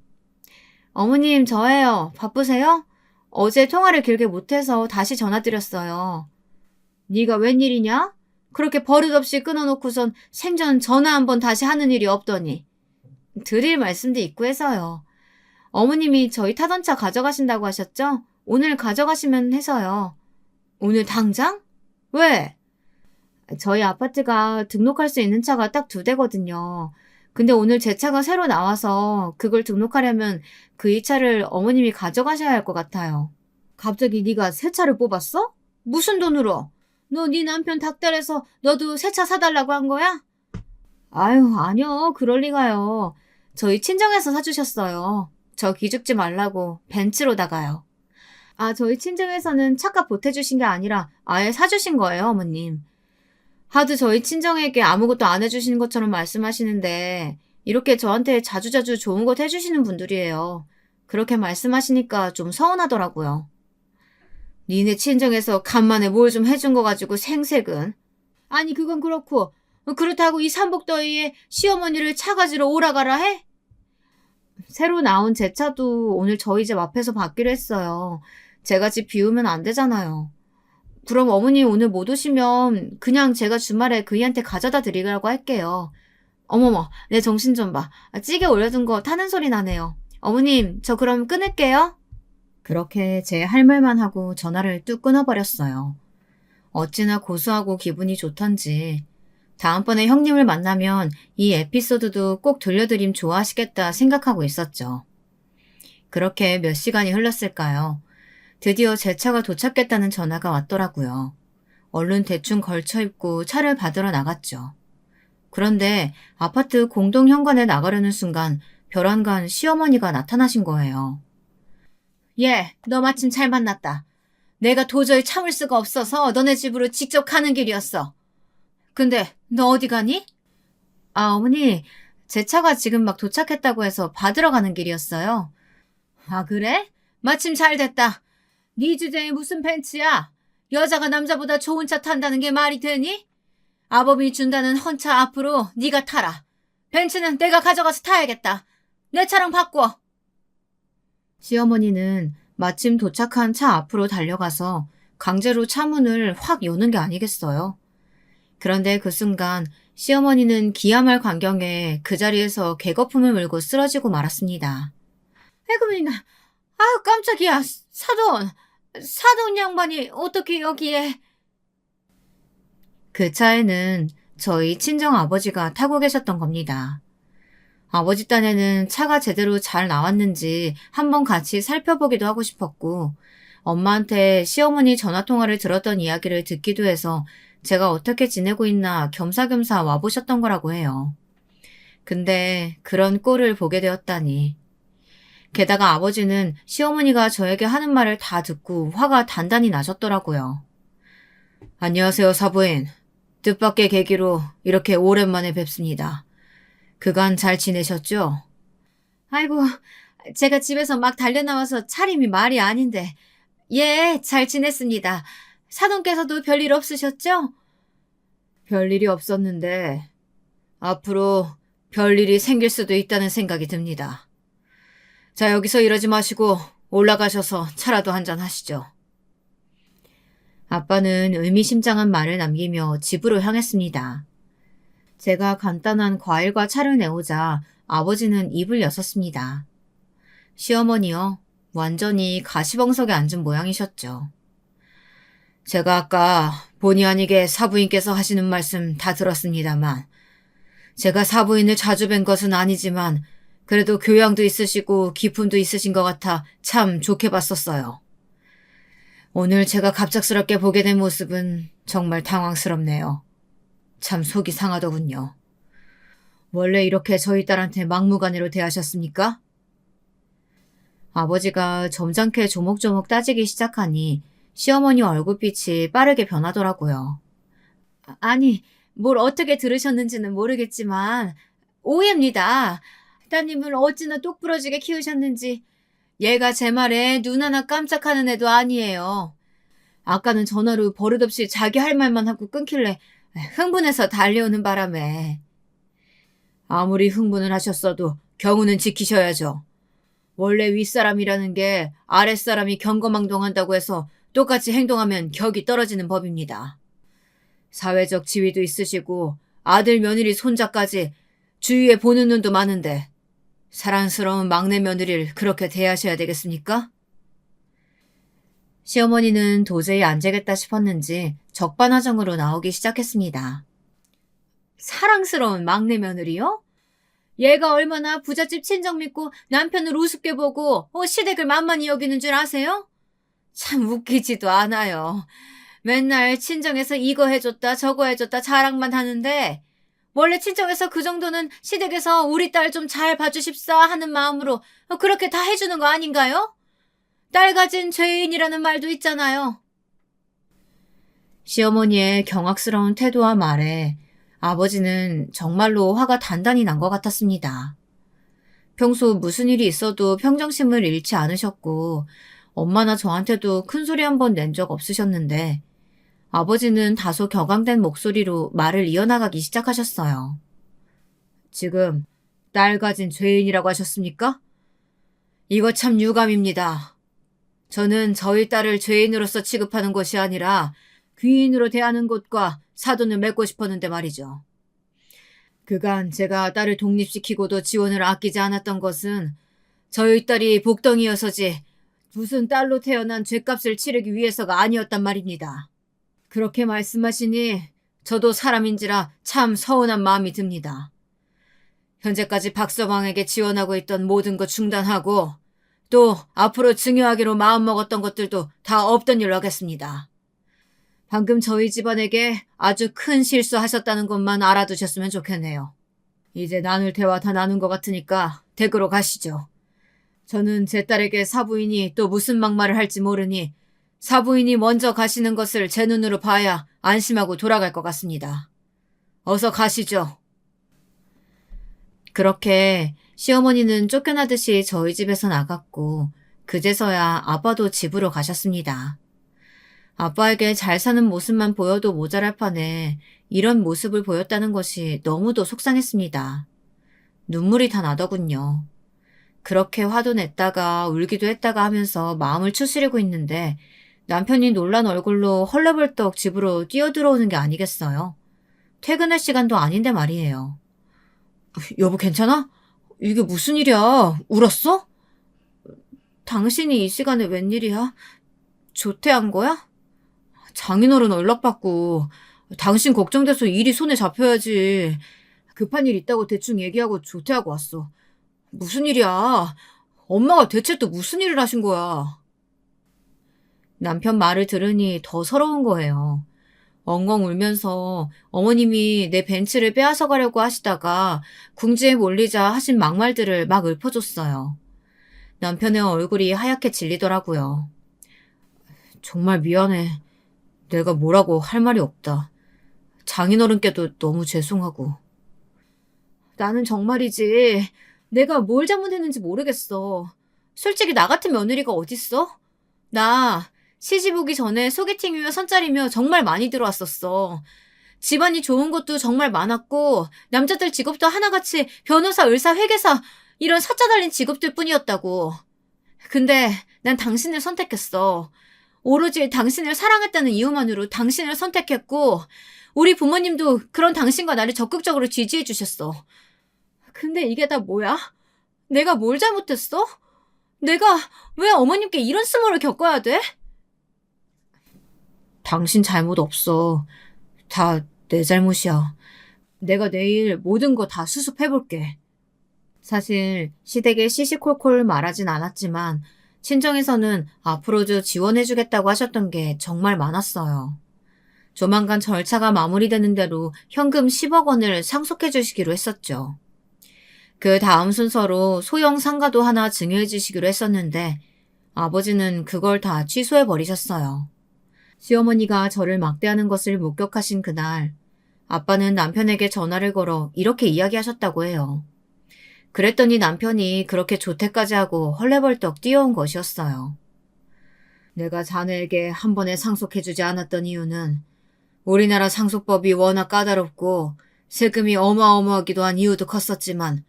어머님, 저예요. 바쁘세요? 어제 통화를 길게 못해서 다시 전화드렸어요. 네가 웬일이냐? 그렇게 버릇없이 끊어놓고선 생전 전화 한번 다시 하는 일이 없더니. 드릴 말씀도 있고 해서요. 어머님이 저희 타던 차 가져가신다고 하셨죠? 오늘 가져가시면 해서요. 오늘 당장? 왜? 저희 아파트가 등록할 수 있는 차가 딱 2대거든요. 근데 오늘 제 차가 새로 나와서 그걸 등록하려면 그 이 차를 어머님이 가져가셔야 할 것 같아요. 갑자기 네가 새 차를 뽑았어? 무슨 돈으로? 너 네 남편 닥달해서 너도 새 차 사달라고 한 거야? 아유, 아니요. 그럴 리가요. 저희 친정에서 사주셨어요. 저 기죽지 말라고 벤츠로다가요. 저희 친정에서는 차값 보태주신 게 아니라 아예 사주신 거예요, 어머님. 하도 저희 친정에게 아무것도 안 해주시는 것처럼 말씀하시는데 이렇게 저한테 자주자주 좋은 것 해주시는 분들이에요. 그렇게 말씀하시니까 좀 서운하더라고요. 니네 친정에서 간만에 뭘 좀 해준 거 가지고 생색은. 아니 그건 그렇고 그렇다고 이 삼복더위에 시어머니를 차 가지러 오라가라 해? 새로 나온 제 차도 오늘 저희 집 앞에서 받기로 했어요. 제가 집 비우면 안 되잖아요. 그럼 어머니 오늘 못 오시면 그냥 제가 주말에 그이한테 가져다 드리라고 할게요. 어머머, 내 정신 좀 봐. 찌개 올려둔 거 타는 소리 나네요. 어머님, 저 그럼 끊을게요. 그렇게 제 할 말만 하고 전화를 뚝 끊어버렸어요. 어찌나 고소하고 기분이 좋던지 다음번에 형님을 만나면 이 에피소드도 꼭 들려드림 좋아하시겠다 생각하고 있었죠. 그렇게 몇 시간이 흘렀을까요? 드디어 제 차가 도착했다는 전화가 왔더라고요. 얼른 대충 걸쳐 입고 차를 받으러 나갔죠. 그런데 아파트 공동 현관에 나가려는 순간 벼랑간 시어머니가 나타나신 거예요. 예, 너 마침 잘 만났다. 내가 도저히 참을 수가 없어서 너네 집으로 직접 가는 길이었어. 근데 너 어디 가니? 아, 어머니, 제 차가 지금 막 도착했다고 해서 받으러 가는 길이었어요. 아, 그래? 마침 잘 됐다. 네 주제에 무슨 벤츠야? 여자가 남자보다 좋은 차 탄다는 게 말이 되니? 아범이 준다는 헌차 앞으로 네가 타라. 벤츠는 내가 가져가서 타야겠다. 내 차랑 바꿔. 시어머니는 마침 도착한 차 앞으로 달려가서 강제로 차 문을 확 여는 게 아니겠어요. 그런데 그 순간 시어머니는 기야말 광경에 그 자리에서 개거품을 물고 쓰러지고 말았습니다. 에그미나, 아유 깜짝이야. 사돈 양반이 어떻게 여기에. 그 차에는 저희 친정아버지가 타고 계셨던 겁니다. 아버지 딴에는 차가 제대로 잘 나왔는지 한번 같이 살펴보기도 하고 싶었고 엄마한테 시어머니 전화통화를 들었던 이야기를 듣기도 해서 제가 어떻게 지내고 있나 겸사겸사 와보셨던 거라고 해요. 근데 그런 꼴을 보게 되었다니. 게다가 아버지는 시어머니가 저에게 하는 말을 다 듣고 화가 단단히 나셨더라고요. 안녕하세요, 사부인. 뜻밖의 계기로 이렇게 오랜만에 뵙습니다. 그간 잘 지내셨죠? 아이고, 제가 집에서 막 달려나와서 차림이 말이 아닌데. 예, 잘 지냈습니다. 사돈께서도 별일 없으셨죠? 별일이 없었는데 앞으로 별일이 생길 수도 있다는 생각이 듭니다. 자, 여기서 이러지 마시고 올라가셔서 차라도 한잔 하시죠. 아빠는 의미심장한 말을 남기며 집으로 향했습니다. 제가 간단한 과일과 차를 내오자 아버지는 입을 여섰습니다. 시어머니요, 완전히 가시벙석에 앉은 모양이셨죠. 제가 아까 본의 아니게 사부인께서 하시는 말씀 다 들었습니다만 제가 사부인을 자주 뵌 것은 아니지만 그래도 교양도 있으시고 기품도 있으신 것 같아 참 좋게 봤었어요. 오늘 제가 갑작스럽게 보게 된 모습은 정말 당황스럽네요. 참 속이 상하더군요. 원래 이렇게 저희 딸한테 막무가내로 대하셨습니까? 아버지가 점잖게 조목조목 따지기 시작하니 시어머니 얼굴빛이 빠르게 변하더라고요. 아니, 뭘 어떻게 들으셨는지는 모르겠지만 오해입니다. 따님을 어찌나 똑부러지게 키우셨는지. 얘가 제 말에 눈 하나 깜짝하는 애도 아니에요. 아까는 전화로 버릇없이 자기 할 말만 하고 끊길래 흥분해서 달려오는 바람에. 아무리 흥분을 하셨어도 경우는 지키셔야죠. 원래 윗사람이라는 게 아랫사람이 경거망동한다고 해서 똑같이 행동하면 격이 떨어지는 법입니다. 사회적 지위도 있으시고 아들 며느리 손자까지 주위에 보는 눈도 많은데 사랑스러운 막내 며느리를 그렇게 대하셔야 되겠습니까? 시어머니는 도저히 안 되겠다 싶었는지 적반하장으로 나오기 시작했습니다. 사랑스러운 막내 며느리요? 얘가 얼마나 부잣집 친정 믿고 남편을 우습게 보고 시댁을 만만히 여기는 줄 아세요? 참 웃기지도 않아요. 맨날 친정에서 이거 해줬다 저거 해줬다 자랑만 하는데 원래 친정에서 그 정도는 시댁에서 우리 딸 좀 잘 봐주십사 하는 마음으로 그렇게 다 해주는 거 아닌가요? 딸 가진 죄인이라는 말도 있잖아요. 시어머니의 경악스러운 태도와 말에 아버지는 정말로 화가 단단히 난 것 같았습니다. 평소 무슨 일이 있어도 평정심을 잃지 않으셨고 엄마나 저한테도 큰 소리 한 번 낸 적 없으셨는데 아버지는 다소 격앙된 목소리로 말을 이어나가기 시작하셨어요. 지금 딸 가진 죄인이라고 하셨습니까? 이거 참 유감입니다. 저는 저희 딸을 죄인으로서 취급하는 것이 아니라 귀인으로 대하는 것과 사돈을 맺고 싶었는데 말이죠. 그간 제가 딸을 독립시키고도 지원을 아끼지 않았던 것은 저희 딸이 복덩이여서지 무슨 딸로 태어난 죗값을 치르기 위해서가 아니었단 말입니다. 그렇게 말씀하시니 저도 사람인지라 참 서운한 마음이 듭니다. 현재까지 박서방에게 지원하고 있던 모든 것 중단하고 또 앞으로 증여하기로 마음먹었던 것들도 다 없던 일로 하겠습니다. 방금 저희 집안에게 아주 큰 실수하셨다는 것만 알아두셨으면 좋겠네요. 이제 나눌 대화 다 나눈 것 같으니까 댁으로 가시죠. 저는 제 딸에게 사부인이 또 무슨 막말을 할지 모르니 사부인이 먼저 가시는 것을 제 눈으로 봐야 안심하고 돌아갈 것 같습니다. 어서 가시죠. 그렇게 시어머니는 쫓겨나듯이 저희 집에서 나갔고 그제서야 아빠도 집으로 가셨습니다. 아빠에게 잘 사는 모습만 보여도 모자랄 판에 이런 모습을 보였다는 것이 너무도 속상했습니다. 눈물이 다 나더군요. 그렇게 화도 냈다가 울기도 했다가 하면서 마음을 추스리고 있는데 남편이 놀란 얼굴로 헐레벌떡 집으로 뛰어들어오는 게 아니겠어요? 퇴근할 시간도 아닌데 말이에요. 여보 괜찮아? 이게 무슨 일이야? 울었어? 당신이 이 시간에 웬일이야? 조퇴한 거야? 장인어른 연락받고 당신 걱정돼서 일이 손에 잡혀야지. 급한 일 있다고 대충 얘기하고 조퇴하고 왔어. 무슨 일이야? 엄마가 대체 또 무슨 일을 하신 거야? 남편 말을 들으니 더 서러운 거예요. 엉엉 울면서 어머님이 내 벤츠를 빼앗아 가려고 하시다가 궁지에 몰리자 하신 막말들을 막 읊어줬어요. 남편의 얼굴이 하얗게 질리더라고요. 정말 미안해. 내가 뭐라고 할 말이 없다. 장인어른께도 너무 죄송하고. 나는 정말이지. 내가 뭘 잘못했는지 모르겠어. 솔직히 나 같은 며느리가 어딨어? 나 시집 오기 전에 소개팅이며 선짜리며 정말 많이 들어왔었어. 집안이 좋은 것도 정말 많았고 남자들 직업도 하나같이 변호사, 의사, 회계사 이런 사자 달린 직업들 뿐이었다고. 근데 난 당신을 선택했어. 오로지 당신을 사랑했다는 이유만으로 당신을 선택했고 우리 부모님도 그런 당신과 나를 적극적으로 지지해 주셨어. 근데 이게 다 뭐야? 내가 뭘 잘못했어? 내가 왜 어머님께 이런 수모를 겪어야 돼? 당신 잘못 없어. 다 내 잘못이야. 내가 내일 모든 거 다 수습해볼게. 사실 시댁에 시시콜콜 말하진 않았지만 친정에서는 앞으로도 지원해주겠다고 하셨던 게 정말 많았어요. 조만간 절차가 마무리되는 대로 현금 10억 원을 상속해 주시기로 했었죠. 그 다음 순서로 소형 상가도 하나 증여해 주시기로 했었는데 아버지는 그걸 다 취소해 버리셨어요. 시어머니가 저를 막대하는 것을 목격하신 그날 아빠는 남편에게 전화를 걸어 이렇게 이야기하셨다고 해요. 그랬더니 남편이 그렇게 조퇴까지 하고 헐레벌떡 뛰어온 것이었어요. 내가 자네에게 한 번에 상속해주지 않았던 이유는 우리나라 상속법이 워낙 까다롭고 세금이 어마어마하기도 한 이유도 컸었지만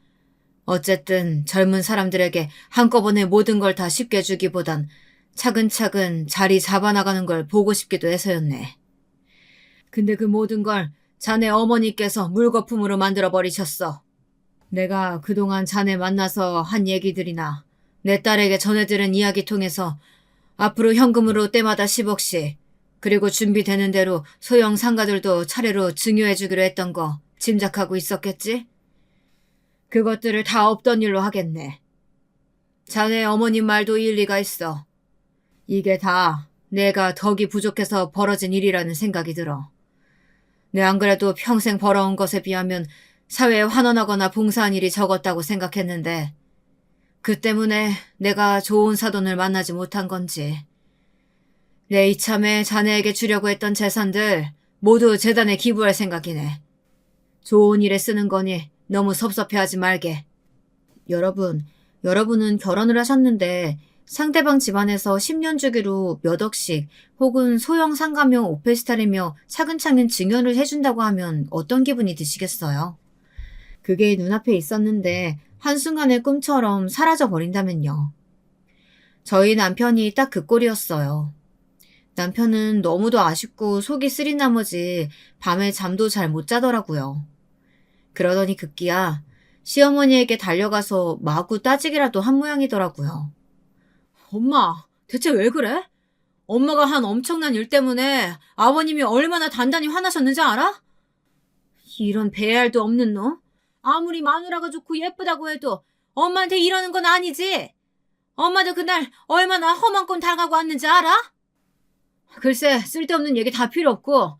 어쨌든 젊은 사람들에게 한꺼번에 모든 걸 다 쉽게 주기보단 차근차근 자리 잡아나가는 걸 보고 싶기도 해서였네. 근데 그 모든 걸 자네 어머니께서 물거품으로 만들어버리셨어. 내가 그동안 자네 만나서 한 얘기들이나 내 딸에게 전해들은 이야기 통해서 앞으로 현금으로 때마다 10억씩 그리고 준비되는 대로 소형 상가들도 차례로 증여해주기로 했던 거 짐작하고 있었겠지? 그것들을 다 없던 일로 하겠네. 자네 어머님 말도 일리가 있어. 이게 다 내가 덕이 부족해서 벌어진 일이라는 생각이 들어. 내 안 그래도 평생 벌어온 것에 비하면 사회에 환원하거나 봉사한 일이 적었다고 생각했는데 그 때문에 내가 좋은 사돈을 만나지 못한 건지 내 이참에 자네에게 주려고 했던 재산들 모두 재단에 기부할 생각이네. 좋은 일에 쓰는 거니 너무 섭섭해하지 말게. 여러분은 결혼을 하셨는데 상대방 집안에서 10년 주기로 몇 억씩 혹은 소형 상가며 오페스텔이며 차근차근 증여를 해준다고 하면 어떤 기분이 드시겠어요? 그게 눈앞에 있었는데 한순간의 꿈처럼 사라져 버린다면요. 저희 남편이 딱 그 꼴이었어요. 남편은 너무도 아쉽고 속이 쓰린 나머지 밤에 잠도 잘 못 자더라고요. 그러더니 급기야 시어머니에게 달려가서 마구 따지기라도 한 모양이더라고요. 엄마, 대체 왜 그래? 엄마가 한 엄청난 일 때문에 아버님이 얼마나 단단히 화나셨는지 알아? 이런 배알도 없는 놈? 아무리 마누라가 좋고 예쁘다고 해도 엄마한테 이러는 건 아니지? 엄마도 그날 얼마나 험한 꼴 당하고 왔는지 알아? 글쎄, 쓸데없는 얘기 다 필요 없고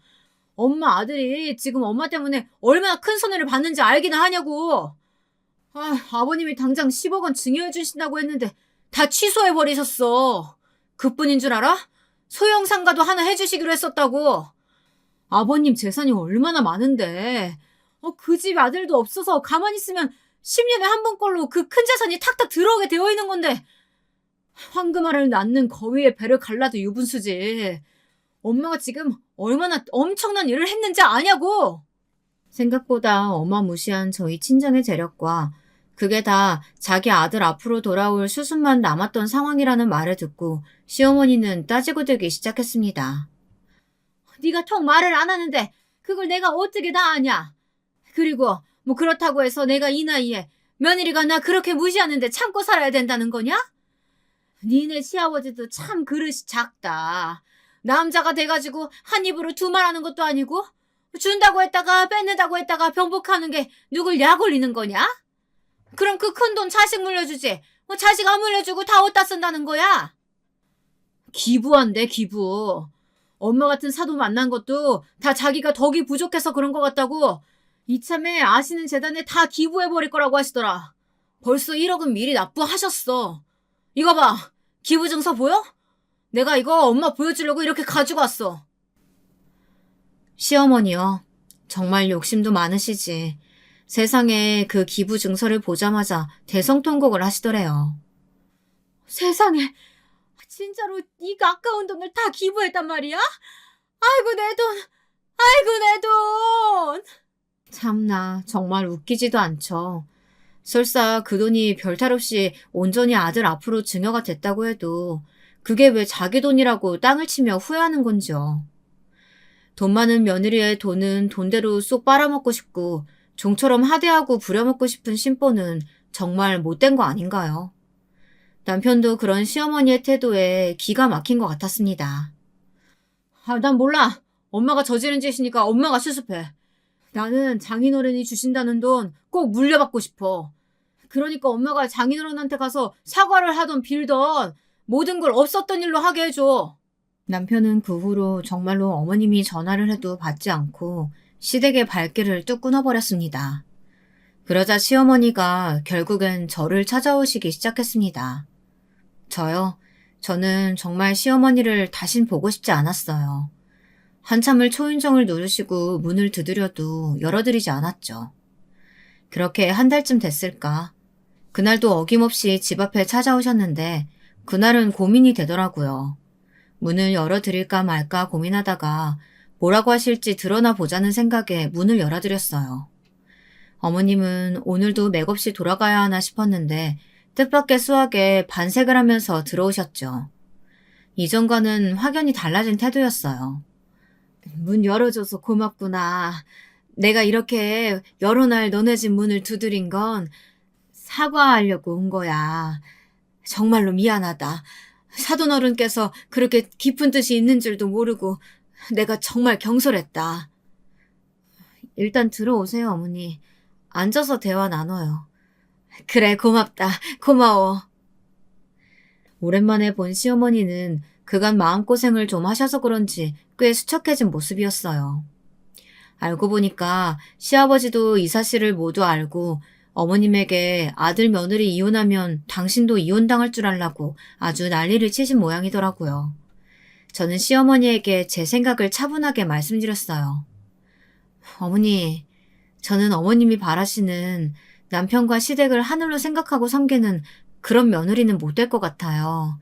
엄마 아들이 지금 엄마 때문에 얼마나 큰 손해를 받는지 알기나 하냐고. 아버님이 당장 10억 원 증여해 주신다고 했는데 다 취소해버리셨어. 그뿐인 줄 알아? 소형 상가도 하나 해주시기로 했었다고. 아버님 재산이 얼마나 많은데 그 집 아들도 없어서 가만히 있으면 10년에 한 번꼴로 그 큰 재산이 탁탁 들어오게 되어 있는 건데 황금알을 낳는 거위의 배를 갈라도 유분수지. 엄마가 지금 얼마나 엄청난 일을 했는지 아냐고. 생각보다 어마무시한 저희 친정의 재력과 그게 다 자기 아들 앞으로 돌아올 수순만 남았던 상황이라는 말을 듣고 시어머니는 따지고 들기 시작했습니다. 네가 턱 말을 안 하는데 그걸 내가 어떻게 다 아냐. 그리고 뭐 그렇다고 해서 내가 이 나이에 며느리가 나 그렇게 무시하는데 참고 살아야 된다는 거냐? 니네 시아버지도 참 그릇이 작다. 남자가 돼가지고 한 입으로 두 말 하는 것도 아니고 준다고 했다가 뺏는다고 했다가 병복하는 게 누굴 약 올리는 거냐? 그럼 그 큰 돈 자식 물려주지. 자식 안 물려주고 다 어디다 쓴다는 거야? 기부한대, 기부. 엄마 같은 사도 만난 것도 다 자기가 덕이 부족해서 그런 것 같다고 이참에 아시는 재단에 다 기부해버릴 거라고 하시더라. 벌써 1억은 미리 납부하셨어. 이거 봐. 기부증서 보여? 내가 이거 엄마 보여주려고 이렇게 가지고 왔어. 시어머니요. 정말 욕심도 많으시지. 세상에 그 기부증서를 보자마자 대성통곡을 하시더래요. 세상에, 진짜로 이 아까운 돈을 다 기부했단 말이야? 아이고 내 돈, 아이고 내 돈. 참나 정말 웃기지도 않죠. 설사 그 돈이 별탈 없이 온전히 아들 앞으로 증여가 됐다고 해도 그게 왜 자기 돈이라고 땅을 치며 후회하는 건지요. 돈 많은 며느리의 돈은 돈대로 쏙 빨아먹고 싶고 종처럼 하대하고 부려먹고 싶은 심보는 정말 못된 거 아닌가요? 남편도 그런 시어머니의 태도에 기가 막힌 것 같았습니다. 난 몰라. 엄마가 저지른 짓이니까 엄마가 수습해. 나는 장인어른이 주신다는 돈 꼭 물려받고 싶어. 그러니까 엄마가 장인어른한테 가서 사과를 하던 빌던 모든 걸 없었던 일로 하게 해줘. 남편은 그 후로 정말로 어머님이 전화를 해도 받지 않고 시댁의 발길을 뚝 끊어버렸습니다. 그러자 시어머니가 결국엔 저를 찾아오시기 시작했습니다. 저는 정말 시어머니를 다신 보고 싶지 않았어요. 한참을 초인종을 누르시고 문을 두드려도 열어드리지 않았죠. 그렇게 한 달쯤 됐을까. 그날도 어김없이 집 앞에 찾아오셨는데 그날은 고민이 되더라고요. 문을 열어드릴까 말까 고민하다가 뭐라고 하실지 드러나 보자는 생각에 문을 열어드렸어요. 어머님은 오늘도 맥없이 돌아가야 하나 싶었는데 뜻밖의 수학에 반색을 하면서 들어오셨죠. 이전과는 확연히 달라진 태도였어요. 문 열어줘서 고맙구나. 내가 이렇게 여러 날 너네 집 문을 두드린 건 사과하려고 온 거야. 정말로 미안하다. 사돈어른께서 그렇게 깊은 뜻이 있는 줄도 모르고 내가 정말 경솔했다. 일단 들어오세요, 어머니. 앉아서 대화 나눠요. 그래, 고맙다. 고마워. 오랜만에 본 시어머니는 그간 마음고생을 좀 하셔서 그런지 꽤 수척해진 모습이었어요. 알고 보니까 시아버지도 이 사실을 모두 알고 어머님에게 아들 며느리 이혼하면 당신도 이혼당할 줄 알라고 아주 난리를 치신 모양이더라고요. 저는 시어머니에게 제 생각을 차분하게 말씀드렸어요. 어머니, 저는 어머님이 바라시는 남편과 시댁을 하늘로 생각하고 섬기는 그런 며느리는 못 될 것 같아요.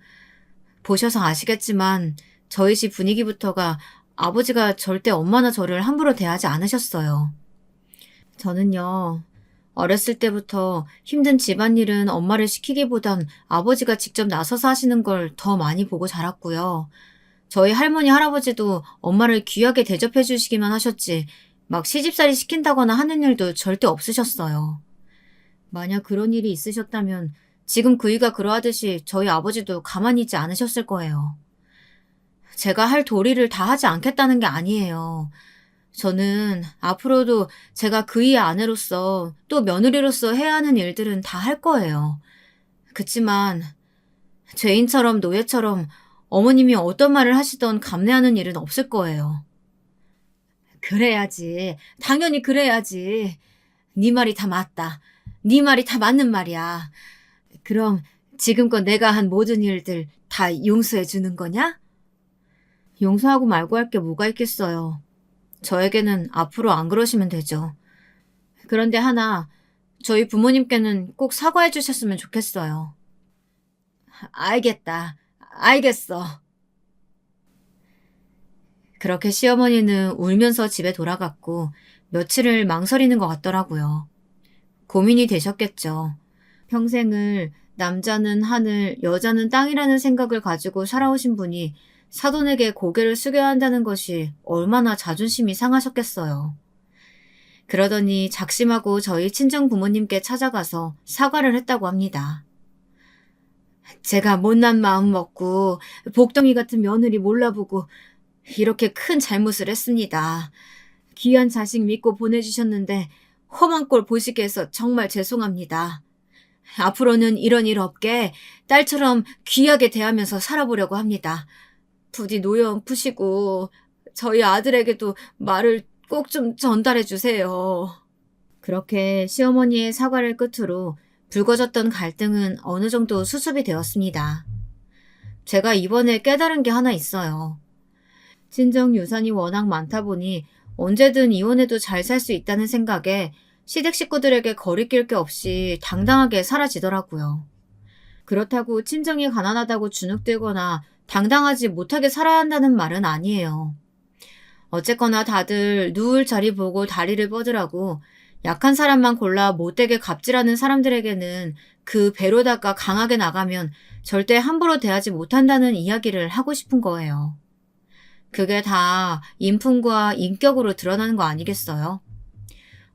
보셔서 아시겠지만 저희 집 분위기부터가 아버지가 절대 엄마나 저를 함부로 대하지 않으셨어요. 저는요, 어렸을 때부터 힘든 집안일은 엄마를 시키기보단 아버지가 직접 나서서 하시는 걸 더 많이 보고 자랐고요. 저희 할머니, 할아버지도 엄마를 귀하게 대접해 주시기만 하셨지, 막 시집살이 시킨다거나 하는 일도 절대 없으셨어요. 만약 그런 일이 있으셨다면 지금 그이가 그러하듯이 저희 아버지도 가만히 있지 않으셨을 거예요. 제가 할 도리를 다 하지 않겠다는 게 아니에요. 저는 앞으로도 제가 그이의 아내로서 또 며느리로서 해야 하는 일들은 다 할 거예요. 그치만 죄인처럼 노예처럼 어머님이 어떤 말을 하시던 감내하는 일은 없을 거예요. 그래야지. 당연히 그래야지. 네 말이 다 맞다. 네 말이 다 맞는 말이야. 그럼 지금껏 내가 한 모든 일들 다 용서해 주는 거냐? 용서하고 말고 할 게 뭐가 있겠어요. 저에게는 앞으로 안 그러시면 되죠. 그런데 하나, 저희 부모님께는 꼭 사과해 주셨으면 좋겠어요. 알겠다. 알겠어. 그렇게 시어머니는 울면서 집에 돌아갔고 며칠을 망설이는 것 같더라고요. 고민이 되셨겠죠. 평생을 남자는 하늘, 여자는 땅이라는 생각을 가지고 살아오신 분이 사돈에게 고개를 숙여야 한다는 것이 얼마나 자존심이 상하셨겠어요. 그러더니 작심하고 저희 친정 부모님께 찾아가서 사과를 했다고 합니다. 제가 못난 마음 먹고 복덩이 같은 며느리 몰라보고 이렇게 큰 잘못을 했습니다. 귀한 자식 믿고 보내주셨는데 험한 꼴 보시게 해서 정말 죄송합니다. 앞으로는 이런 일 없게 딸처럼 귀하게 대하면서 살아보려고 합니다. 부디 노여움 푸시고 저희 아들에게도 말을 꼭 좀 전달해 주세요. 그렇게 시어머니의 사과를 끝으로 불거졌던 갈등은 어느 정도 수습이 되었습니다. 제가 이번에 깨달은 게 하나 있어요. 친정 유산이 워낙 많다 보니 언제든 이혼해도 잘 살 수 있다는 생각에 시댁 식구들에게 거리낄 게 없이 당당하게 사라지더라고요. 그렇다고 친정이 가난하다고 주눅들거나 당당하지 못하게 살아야 한다는 말은 아니에요. 어쨌거나 다들 누울 자리 보고 다리를 뻗으라고 약한 사람만 골라 못되게 갑질하는 사람들에게는 그 배로다가 강하게 나가면 절대 함부로 대하지 못한다는 이야기를 하고 싶은 거예요. 그게 다 인품과 인격으로 드러나는 거 아니겠어요?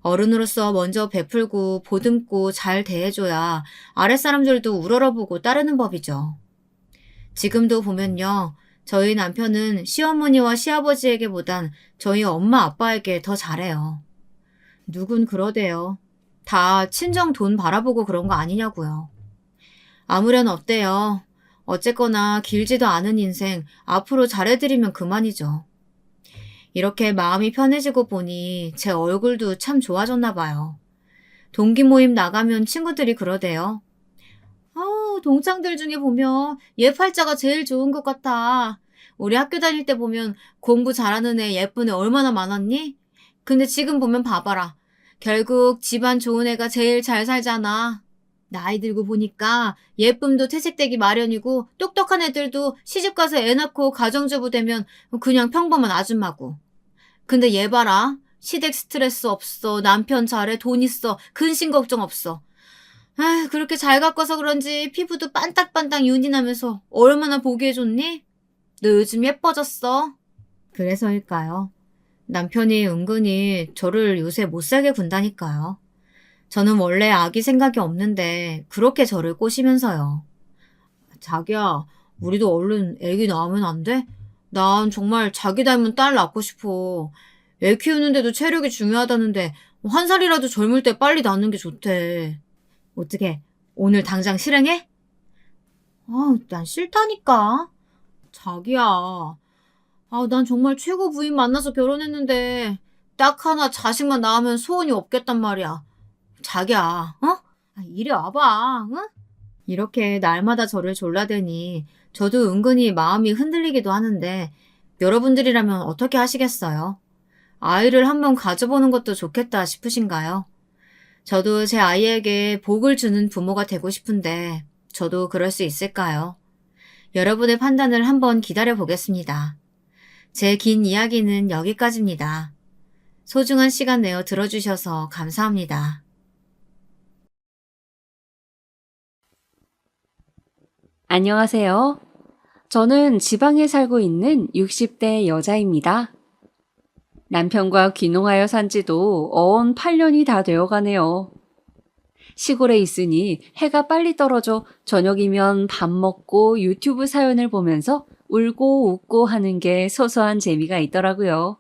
어른으로서 먼저 베풀고 보듬고 잘 대해줘야 아랫사람들도 우러러보고 따르는 법이죠. 지금도 보면요. 저희 남편은 시어머니와 시아버지에게보단 저희 엄마 아빠에게 더 잘해요. 누군 그러대요. 다 친정 돈 바라보고 그런 거 아니냐고요. 아무렴 어때요? 어쨌거나 길지도 않은 인생 앞으로 잘해드리면 그만이죠. 이렇게 마음이 편해지고 보니 제 얼굴도 참 좋아졌나 봐요. 동기 모임 나가면 친구들이 그러대요. 동창들 중에 보면 얘 팔자가 제일 좋은 것 같아. 우리 학교 다닐 때 보면 공부 잘하는 애 예쁜 애 얼마나 많았니? 근데 지금 보면 봐봐라. 결국 집안 좋은 애가 제일 잘 살잖아. 나이 들고 보니까 예쁨도 퇴색되기 마련이고 똑똑한 애들도 시집가서 애 낳고 가정주부 되면 그냥 평범한 아줌마고. 근데 얘 봐라. 시댁 스트레스 없어. 남편 잘해. 돈 있어. 근심 걱정 없어. 그렇게 잘 가꿔서 그런지 피부도 반딱반딱 윤이 나면서 얼마나 보기에 좋니? 너 요즘 예뻐졌어. 그래서일까요? 남편이 은근히 저를 요새 못살게 군다니까요. 저는 원래 아기 생각이 없는데 그렇게 저를 꼬시면서요. 자기야, 우리도 얼른 애기 낳으면 안 돼? 난 정말 자기 닮은 딸 낳고 싶어. 애 키우는데도 체력이 중요하다는데 한 살이라도 젊을 때 빨리 낳는 게 좋대. 어떻게 오늘 당장 실행해? 난 싫다니까. 자기야. 난 정말 최고 부인 만나서 결혼했는데 딱 하나 자식만 낳으면 소원이 없겠단 말이야. 자기야, 이리 와봐, 응? 이렇게 날마다 저를 졸라대니 저도 은근히 마음이 흔들리기도 하는데 여러분들이라면 어떻게 하시겠어요? 아이를 한번 가져보는 것도 좋겠다 싶으신가요? 저도 제 아이에게 복을 주는 부모가 되고 싶은데 저도 그럴 수 있을까요? 여러분의 판단을 한번 기다려 보겠습니다. 제 긴 이야기는 여기까지입니다. 소중한 시간 내어 들어주셔서 감사합니다. 안녕하세요. 저는 지방에 살고 있는 60대 여자입니다. 남편과 귀농하여 산 지도 어언 8년이 다 되어 가네요. 시골에 있으니 해가 빨리 떨어져 저녁이면 밥 먹고 유튜브 사연을 보면서 울고 웃고 하는 게 소소한 재미가 있더라고요.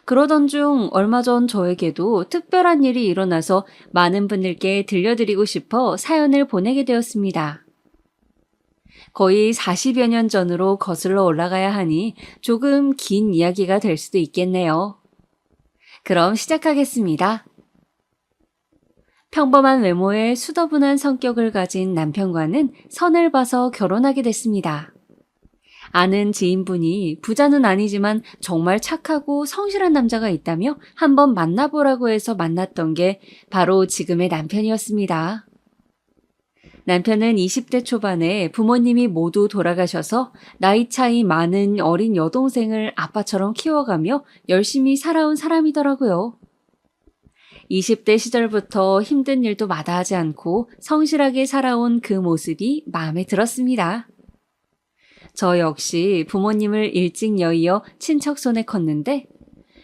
그러던 중 얼마 전 저에게도 특별한 일이 일어나서 많은 분들께 들려드리고 싶어 사연을 보내게 되었습니다. 거의 40여 년 전으로 거슬러 올라가야 하니 조금 긴 이야기가 될 수도 있겠네요. 그럼 시작하겠습니다. 평범한 외모에 수더분한 성격을 가진 남편과는 선을 봐서 결혼하게 됐습니다. 아는 지인분이 부자는 아니지만 정말 착하고 성실한 남자가 있다며 한번 만나보라고 해서 만났던 게 바로 지금의 남편이었습니다. 남편은 20대 초반에 부모님이 모두 돌아가셔서 나이 차이 많은 어린 여동생을 아빠처럼 키워가며 열심히 살아온 사람이더라고요. 20대 시절부터 힘든 일도 마다하지 않고 성실하게 살아온 그 모습이 마음에 들었습니다. 저 역시 부모님을 일찍 여의어 친척 손에 컸는데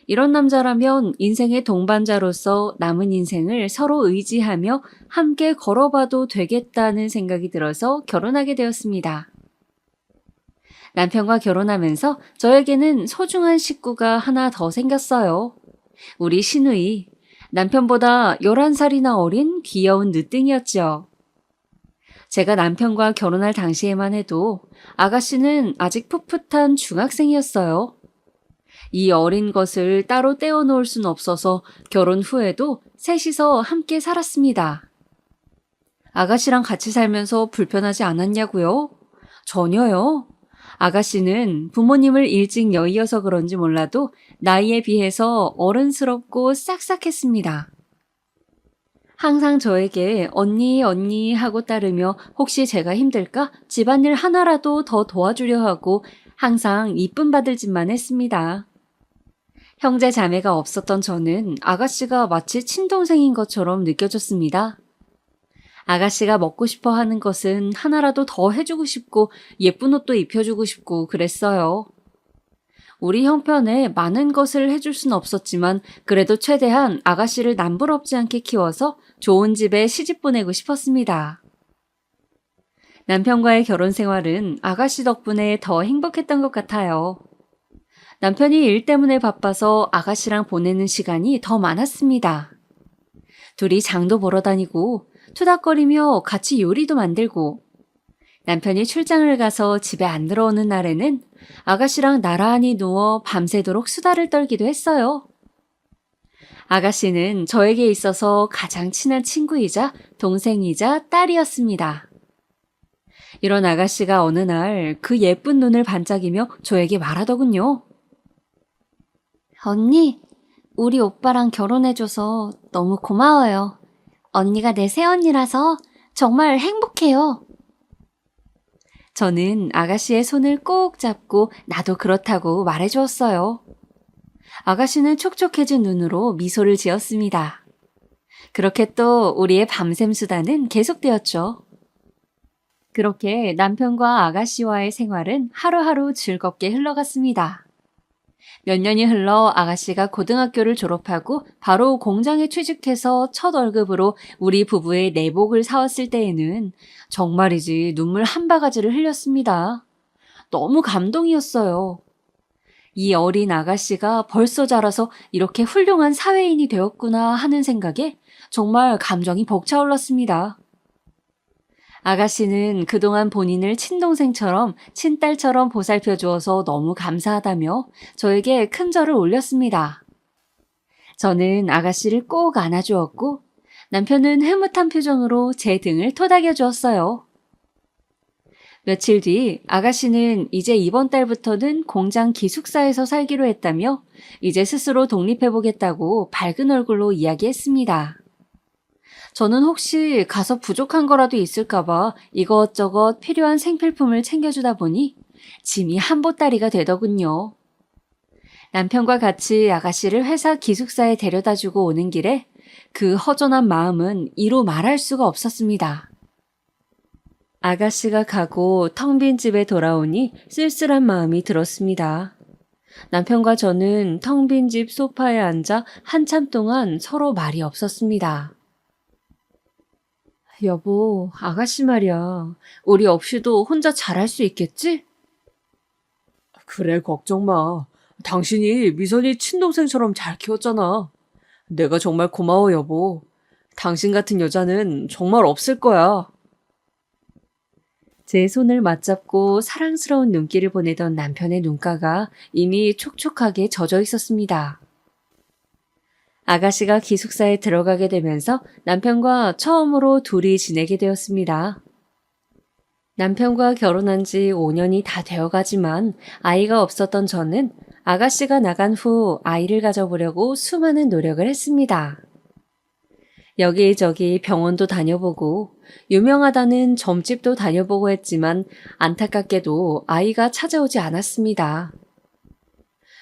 이런 남자라면 인생의 동반자로서 남은 인생을 서로 의지하며 함께 걸어봐도 되겠다는 생각이 들어서 결혼하게 되었습니다. 남편과 결혼하면서 저에게는 소중한 식구가 하나 더 생겼어요. 우리 시누이. 남편보다 11살이나 어린 귀여운 늦둥이였죠. 제가 남편과 결혼할 당시에만 해도 아가씨는 아직 풋풋한 중학생이었어요. 이 어린 것을 따로 떼어놓을 순 없어서 결혼 후에도 셋이서 함께 살았습니다. 아가씨랑 같이 살면서 불편하지 않았냐고요? 전혀요. 아가씨는 부모님을 일찍 여의어서 그런지 몰라도 나이에 비해서 어른스럽고 싹싹했습니다. 항상 저에게 언니 언니 하고 따르며 혹시 제가 힘들까 집안일 하나라도 더 도와주려 하고 항상 이쁨 받을 짓만 했습니다. 형제 자매가 없었던 저는 아가씨가 마치 친동생인 것처럼 느껴졌습니다. 아가씨가 먹고 싶어 하는 것은 하나라도 더 해주고 싶고 예쁜 옷도 입혀주고 싶고 그랬어요. 우리 형편에 많은 것을 해줄 순 없었지만 그래도 최대한 아가씨를 남부럽지 않게 키워서 좋은 집에 시집 보내고 싶었습니다. 남편과의 결혼 생활은 아가씨 덕분에 더 행복했던 것 같아요. 남편이 일 때문에 바빠서 아가씨랑 보내는 시간이 더 많았습니다. 둘이 장도 보러 다니고 투닥거리며 같이 요리도 만들고 남편이 출장을 가서 집에 안 들어오는 날에는 아가씨랑 나란히 누워 밤새도록 수다를 떨기도 했어요. 아가씨는 저에게 있어서 가장 친한 친구이자 동생이자 딸이었습니다. 이런 아가씨가 어느 날 그 예쁜 눈을 반짝이며 저에게 말하더군요. 언니, 우리 오빠랑 결혼해줘서 너무 고마워요. 언니가 내 새언니라서 정말 행복해요. 저는 아가씨의 손을 꼭 잡고 나도 그렇다고 말해주었어요. 아가씨는 촉촉해진 눈으로 미소를 지었습니다. 그렇게 또 우리의 밤샘 수다는 계속되었죠. 그렇게 남편과 아가씨와의 생활은 하루하루 즐겁게 흘러갔습니다. 몇 년이 흘러 아가씨가 고등학교를 졸업하고 바로 공장에 취직해서 첫 월급으로 우리 부부의 내복을 사왔을 때에는 정말이지 눈물 한 바가지를 흘렸습니다. 너무 감동이었어요. 이 어린 아가씨가 벌써 자라서 이렇게 훌륭한 사회인이 되었구나 하는 생각에 정말 감정이 벅차올랐습니다. 아가씨는 그동안 본인을 친동생처럼 친딸처럼 보살펴 주어서 너무 감사하다며 저에게 큰 절을 올렸습니다. 저는 아가씨를 꼭 안아주었고 남편은 흐뭇한 표정으로 제 등을 토닥여 주었어요. 며칠 뒤 아가씨는 이제 이번 달부터는 공장 기숙사에서 살기로 했다며 이제 스스로 독립해보겠다고 밝은 얼굴로 이야기했습니다. 저는 혹시 가서 부족한 거라도 있을까봐 이것저것 필요한 생필품을 챙겨주다 보니 짐이 한 보따리가 되더군요. 남편과 같이 아가씨를 회사 기숙사에 데려다주고 오는 길에 그 허전한 마음은 이루 말할 수가 없었습니다. 아가씨가 가고 텅 빈 집에 돌아오니 쓸쓸한 마음이 들었습니다. 남편과 저는 텅 빈 집 소파에 앉아 한참 동안 서로 말이 없었습니다. 여보, 아가씨 말이야. 우리 없이도 혼자 잘할 수 있겠지? 그래, 걱정 마. 당신이 미선이 친동생처럼 잘 키웠잖아. 내가 정말 고마워, 여보. 당신 같은 여자는 정말 없을 거야. 제 손을 맞잡고 사랑스러운 눈길을 보내던 남편의 눈가가 이미 촉촉하게 젖어 있었습니다. 아가씨가 기숙사에 들어가게 되면서 남편과 처음으로 둘이 지내게 되었습니다. 남편과 결혼한 지 5년이 다 되어가지만 아이가 없었던 저는 아가씨가 나간 후 아이를 가져보려고 수많은 노력을 했습니다. 여기저기 병원도 다녀보고 유명하다는 점집도 다녀보고 했지만 안타깝게도 아이가 찾아오지 않았습니다.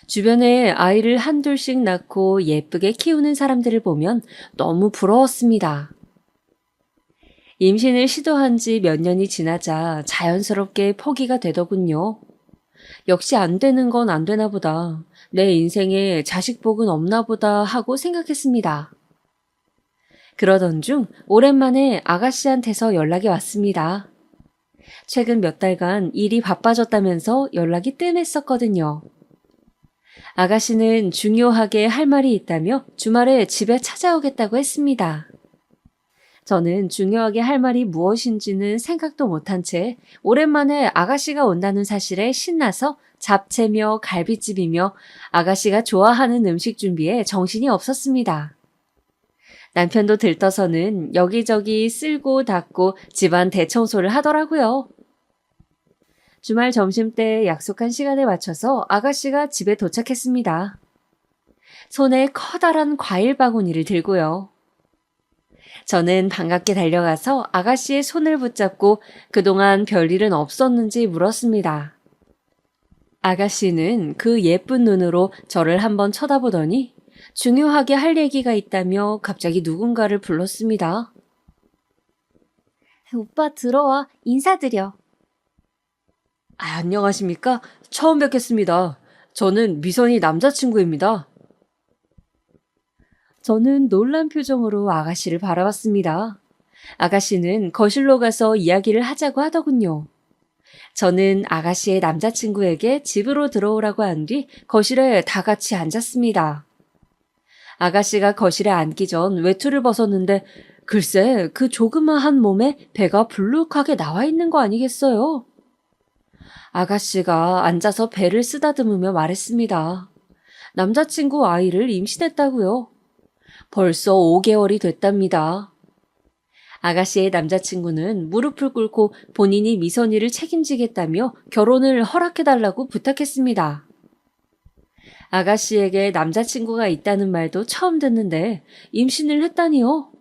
주변에 아이를 한둘씩 낳고 예쁘게 키우는 사람들을 보면 너무 부러웠습니다. 임신을 시도한 지 몇 년이 지나자 자연스럽게 포기가 되더군요. 역시 안 되는 건 안 되나 보다. 내 인생에 자식복은 없나 보다 하고 생각했습니다. 그러던 중 오랜만에 아가씨한테서 연락이 왔습니다. 최근 몇 달간 일이 바빠졌다면서 연락이 뜸했었거든요. 아가씨는 중요하게 할 말이 있다며 주말에 집에 찾아오겠다고 했습니다. 저는 중요하게 할 말이 무엇인지는 생각도 못한 채 오랜만에 아가씨가 온다는 사실에 신나서 잡채며 갈비찜이며 아가씨가 좋아하는 음식 준비에 정신이 없었습니다. 남편도 들떠서는 여기저기 쓸고 닦고 집안 대청소를 하더라고요. 주말 점심때 약속한 시간에 맞춰서 아가씨가 집에 도착했습니다. 손에 커다란 과일 바구니를 들고요. 저는 반갑게 달려가서 아가씨의 손을 붙잡고 그동안 별일은 없었는지 물었습니다. 아가씨는 그 예쁜 눈으로 저를 한번 쳐다보더니 중요하게 할 얘기가 있다며 갑자기 누군가를 불렀습니다. 오빠 들어와 인사드려. 안녕하십니까? 처음 뵙겠습니다. 저는 미선이 남자친구입니다. 저는 놀란 표정으로 아가씨를 바라봤습니다. 아가씨는 거실로 가서 이야기를 하자고 하더군요. 저는 아가씨의 남자친구에게 집으로 들어오라고 한 뒤 거실에 다 같이 앉았습니다. 아가씨가 거실에 앉기 전 외투를 벗었는데 글쎄 그 조그마한 몸에 배가 불룩하게 나와 있는 거 아니겠어요? 아가씨가 앉아서 배를 쓰다듬으며 말했습니다. 남자친구 아이를 임신했다고요. 벌써 5개월이 됐답니다. 아가씨의 남자친구는 무릎을 꿇고 본인이 미선이를 책임지겠다며 결혼을 허락해달라고 부탁했습니다. 아가씨에게 남자친구가 있다는 말도 처음 듣는데 임신을 했다니요?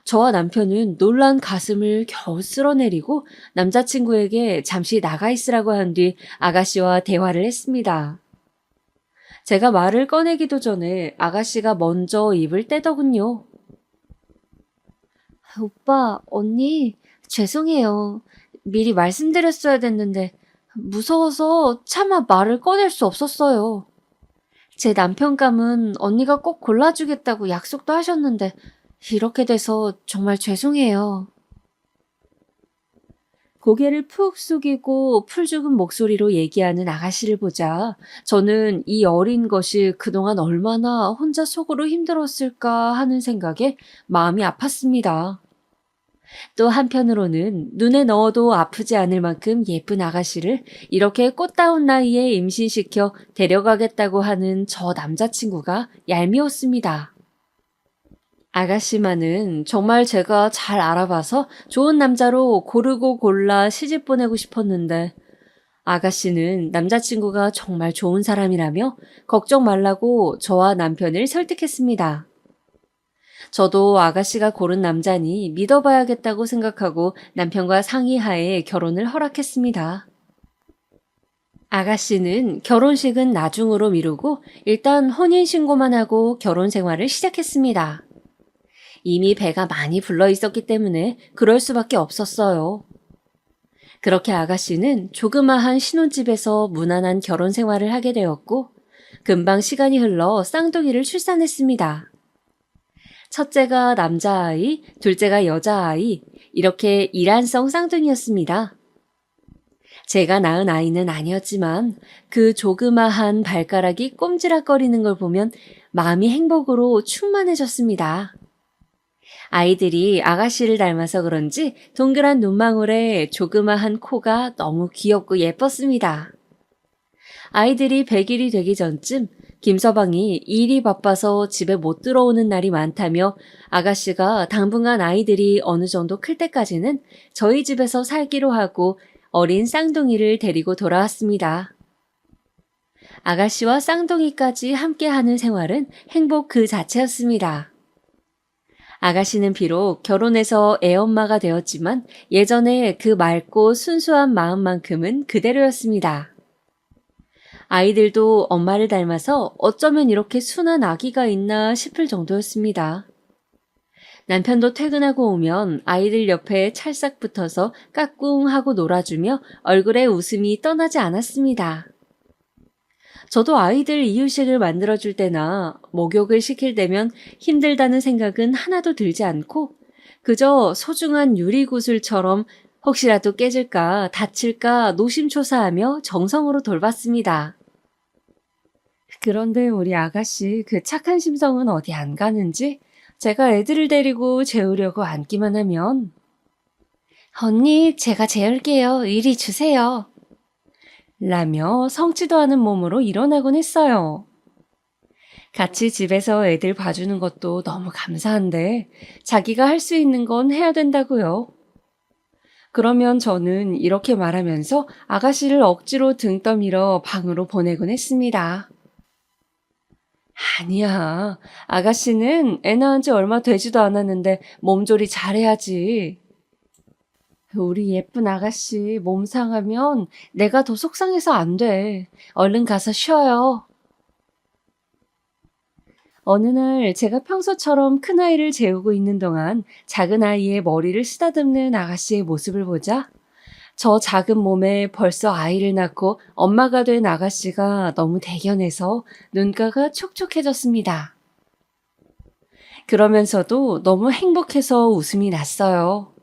저와 남편은 놀란 가슴을 겨우 쓸어내리고 남자친구에게 잠시 나가 있으라고 한 뒤 아가씨와 대화를 했습니다. 제가 말을 꺼내기도 전에 아가씨가 먼저 입을 떼더군요. 오빠, 언니, 죄송해요. 미리 말씀드렸어야 됐는데 무서워서 차마 말을 꺼낼 수 없었어요. 제 남편감은 언니가 꼭 골라주겠다고 약속도 하셨는데 이렇게 돼서 정말 죄송해요. 고개를 푹 숙이고 풀죽은 목소리로 얘기하는 아가씨를 보자 저는 이 어린 것이 그동안 얼마나 혼자 속으로 힘들었을까 하는 생각에 마음이 아팠습니다. 또 한편으로는 눈에 넣어도 아프지 않을 만큼 예쁜 아가씨를 이렇게 꽃다운 나이에 임신시켜 데려가겠다고 하는 저 남자친구가 얄미웠습니다. 아가씨만은 정말 제가 잘 알아봐서 좋은 남자로 고르고 골라 시집 보내고 싶었는데 아가씨는 남자친구가 정말 좋은 사람이라며 걱정 말라고 저와 남편을 설득했습니다. 저도 아가씨가 고른 남자니 믿어봐야겠다고 생각하고 남편과 상의하에 결혼을 허락했습니다. 아가씨는 결혼식은 나중으로 미루고 일단 혼인신고만 하고 결혼 생활을 시작했습니다. 이미 배가 많이 불러 있었기 때문에 그럴 수밖에 없었어요. 그렇게 아가씨는 조그마한 신혼집에서 무난한 결혼 생활을 하게 되었고 금방 시간이 흘러 쌍둥이를 출산했습니다. 첫째가 남자아이, 둘째가 여자아이, 이렇게 일란성 쌍둥이였습니다. 제가 낳은 아이는 아니었지만 그 조그마한 발가락이 꼼지락거리는 걸 보면 마음이 행복으로 충만해졌습니다. 아이들이 아가씨를 닮아서 그런지 동그란 눈망울에 조그마한 코가 너무 귀엽고 예뻤습니다. 아이들이 100일이 되기 전쯤 김서방이 일이 바빠서 집에 못 들어오는 날이 많다며 아가씨가 당분간 아이들이 어느 정도 클 때까지는 저희 집에서 살기로 하고 어린 쌍둥이를 데리고 돌아왔습니다. 아가씨와 쌍둥이까지 함께하는 생활은 행복 그 자체였습니다. 아가씨는 비록 결혼해서 애엄마가 되었지만 예전에 그 맑고 순수한 마음만큼은 그대로였습니다. 아이들도 엄마를 닮아서 어쩌면 이렇게 순한 아기가 있나 싶을 정도였습니다. 남편도 퇴근하고 오면 아이들 옆에 찰싹 붙어서 까꿍하고 놀아주며 얼굴에 웃음이 떠나지 않았습니다. 저도 아이들 이유식을 만들어줄 때나 목욕을 시킬 때면 힘들다는 생각은 하나도 들지 않고 그저 소중한 유리구슬처럼 혹시라도 깨질까 다칠까 노심초사하며 정성으로 돌봤습니다. 그런데 우리 아가씨 그 착한 심성은 어디 안 가는지 제가 애들을 데리고 재우려고 앉기만 하면 언니, 제가 재울게요. 이리 주세요. 라며 성치도 않은 몸으로 일어나곤 했어요. 같이 집에서 애들 봐주는 것도 너무 감사한데 자기가 할 수 있는 건 해야 된다고요. 그러면 저는 이렇게 말하면서 아가씨를 억지로 등 떠밀어 방으로 보내곤 했습니다. 아니야. 아가씨는 애 낳은 지 얼마 되지도 않았는데 몸조리 잘해야지. 우리 예쁜 아가씨 몸 상하면 내가 더 속상해서 안 돼. 얼른 가서 쉬어요. 어느 날 제가 평소처럼 큰아이를 재우고 있는 동안 작은 아이의 머리를 쓰다듬는 아가씨의 모습을 보자 저 작은 몸에 벌써 아이를 낳고 엄마가 된 아가씨가 너무 대견해서 눈가가 촉촉해졌습니다. 그러면서도 너무 행복해서 웃음이 났어요.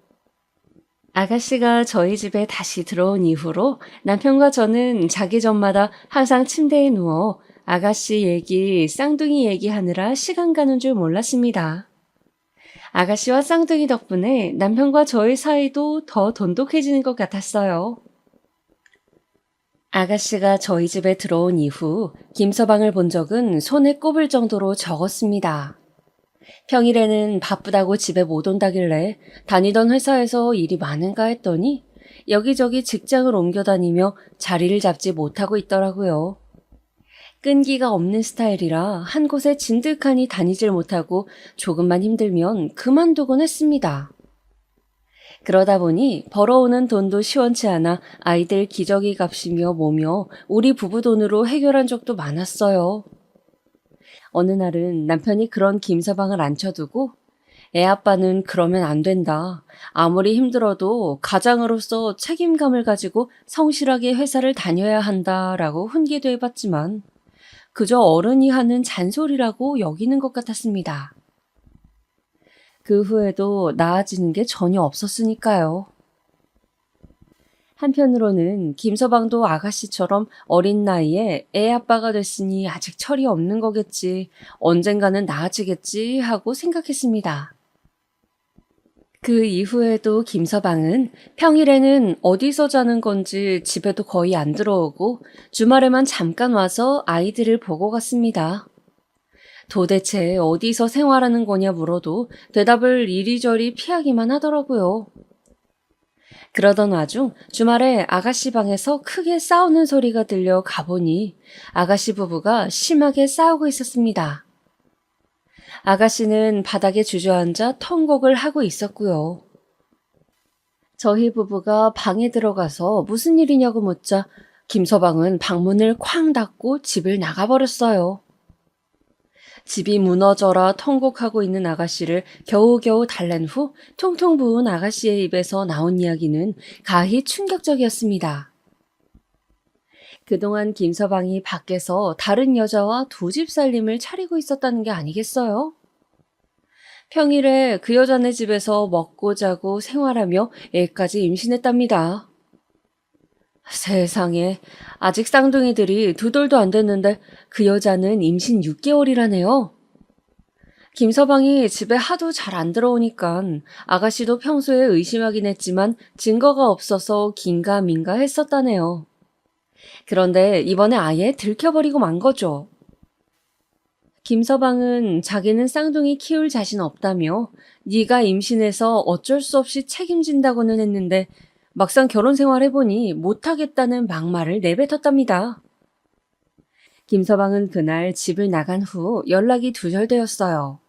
아가씨가 저희 집에 다시 들어온 이후로 남편과 저는 자기 전마다 항상 침대에 누워 아가씨 얘기, 쌍둥이 얘기하느라 시간 가는 줄 몰랐습니다. 아가씨와 쌍둥이 덕분에 남편과 저의 사이도 더 돈독해지는 것 같았어요. 아가씨가 저희 집에 들어온 이후 김서방을 본 적은 손에 꼽을 정도로 적었습니다. 평일에는 바쁘다고 집에 못 온다길래 다니던 회사에서 일이 많은가 했더니 여기저기 직장을 옮겨 다니며 자리를 잡지 못하고 있더라고요. 끈기가 없는 스타일이라 한 곳에 진득하니 다니질 못하고 조금만 힘들면 그만두곤 했습니다. 그러다 보니 벌어오는 돈도 시원치 않아 아이들 기저귀 값이며 뭐며 우리 부부 돈으로 해결한 적도 많았어요. 어느 날은 남편이 그런 김서방을 앉혀두고 애 아빠는 그러면 안 된다. 아무리 힘들어도 가장으로서 책임감을 가지고 성실하게 회사를 다녀야 한다라고 훈계도 해봤지만 그저 어른이 하는 잔소리라고 여기는 것 같았습니다. 그 후에도 나아지는 게 전혀 없었으니까요. 한편으로는 김서방도 아가씨처럼 어린 나이에 애 아빠가 됐으니 아직 철이 없는 거겠지, 언젠가는 나아지겠지 하고 생각했습니다. 그 이후에도 김서방은 평일에는 어디서 자는 건지 집에도 거의 안 들어오고 주말에만 잠깐 와서 아이들을 보고 갔습니다. 도대체 어디서 생활하는 거냐 물어도 대답을 이리저리 피하기만 하더라고요. 그러던 와중 주말에 아가씨 방에서 크게 싸우는 소리가 들려 가보니 아가씨 부부가 심하게 싸우고 있었습니다. 아가씨는 바닥에 주저앉아 턴곡을 하고 있었고요. 저희 부부가 방에 들어가서 무슨 일이냐고 묻자 김서방은 방문을 쾅 닫고 집을 나가버렸어요. 집이 무너져라 턴곡하고 있는 아가씨를 겨우겨우 달랜 후 퉁퉁 부은 아가씨의 입에서 나온 이야기는 가히 충격적이었습니다. 그동안 김서방이 밖에서 다른 여자와 두 집 살림을 차리고 있었다는 게 아니겠어요? 평일에 그 여자네 집에서 먹고 자고 생활하며 애까지 임신했답니다. 세상에, 아직 쌍둥이들이 두 돌도 안 됐는데 그 여자는 임신 6개월이라네요. 김서방이 집에 하도 잘 안 들어오니까 아가씨도 평소에 의심하긴 했지만 증거가 없어서 긴가민가 했었다네요. 그런데 이번에 아예 들켜버리고 만 거죠. 김서방은 자기는 쌍둥이 키울 자신 없다며 네가 임신해서 어쩔 수 없이 책임진다고는 했는데 막상 결혼 생활해보니 못하겠다는 막말을 내뱉었답니다. 김서방은 그날 집을 나간 후 연락이 두절되었어요.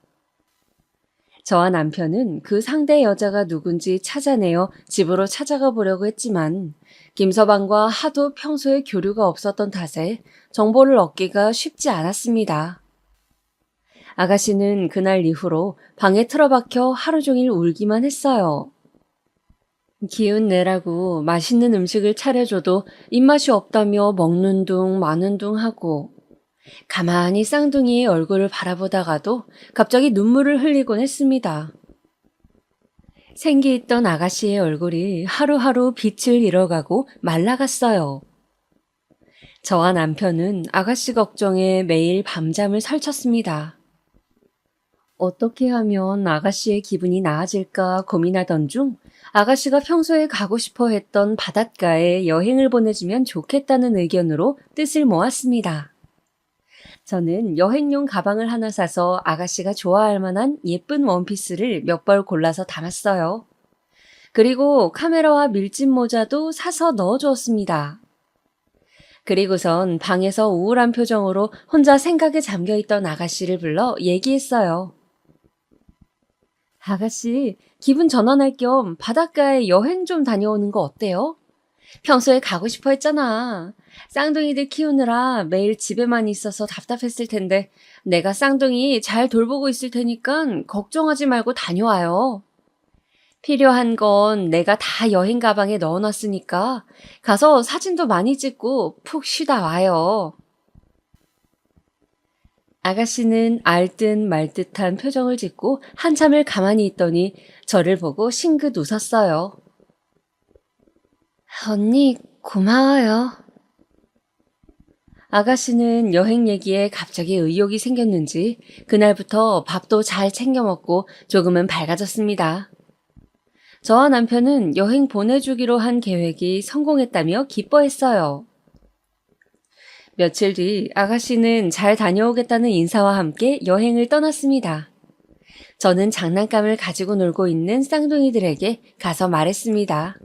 저와 남편은 그 상대 여자가 누군지 찾아내어 집으로 찾아가 보려고 했지만 김서방과 하도 평소에 교류가 없었던 탓에 정보를 얻기가 쉽지 않았습니다. 아가씨는 그날 이후로 방에 틀어박혀 하루 종일 울기만 했어요. 기운 내라고 맛있는 음식을 차려줘도 입맛이 없다며 먹는 둥 마는 둥 하고 가만히 쌍둥이의 얼굴을 바라보다가도 갑자기 눈물을 흘리곤 했습니다. 생기있던 아가씨의 얼굴이 하루하루 빛을 잃어가고 말라갔어요. 저와 남편은 아가씨 걱정에 매일 밤잠을 설쳤습니다. 어떻게 하면 아가씨의 기분이 나아질까 고민하던 중 아가씨가 평소에 가고 싶어 했던 바닷가에 여행을 보내주면 좋겠다는 의견으로 뜻을 모았습니다. 저는 여행용 가방을 하나 사서 아가씨가 좋아할 만한 예쁜 원피스를 몇 벌 골라서 담았어요. 그리고 카메라와 밀짚 모자도 사서 넣어주었습니다. 그리고선 방에서 우울한 표정으로 혼자 생각에 잠겨있던 아가씨를 불러 얘기했어요. 아가씨, 기분 전환할 겸 바닷가에 여행 좀 다녀오는 거 어때요? 평소에 가고 싶어 했잖아. 쌍둥이들 키우느라 매일 집에만 있어서 답답했을 텐데 내가 쌍둥이 잘 돌보고 있을 테니까 걱정하지 말고 다녀와요. 필요한 건 내가 다 여행 가방에 넣어놨으니까 가서 사진도 많이 찍고 푹 쉬다 와요. 아가씨는 알듯 말듯한 표정을 짓고 한참을 가만히 있더니 저를 보고 싱긋 웃었어요. 언니, 고마워요. 아가씨는 여행 얘기에 갑자기 의욕이 생겼는지 그날부터 밥도 잘 챙겨 먹고 조금은 밝아졌습니다. 저와 남편은 여행 보내주기로 한 계획이 성공했다며 기뻐했어요. 며칠 뒤 아가씨는 잘 다녀오겠다는 인사와 함께 여행을 떠났습니다. 저는 장난감을 가지고 놀고 있는 쌍둥이들에게 가서 말했습니다.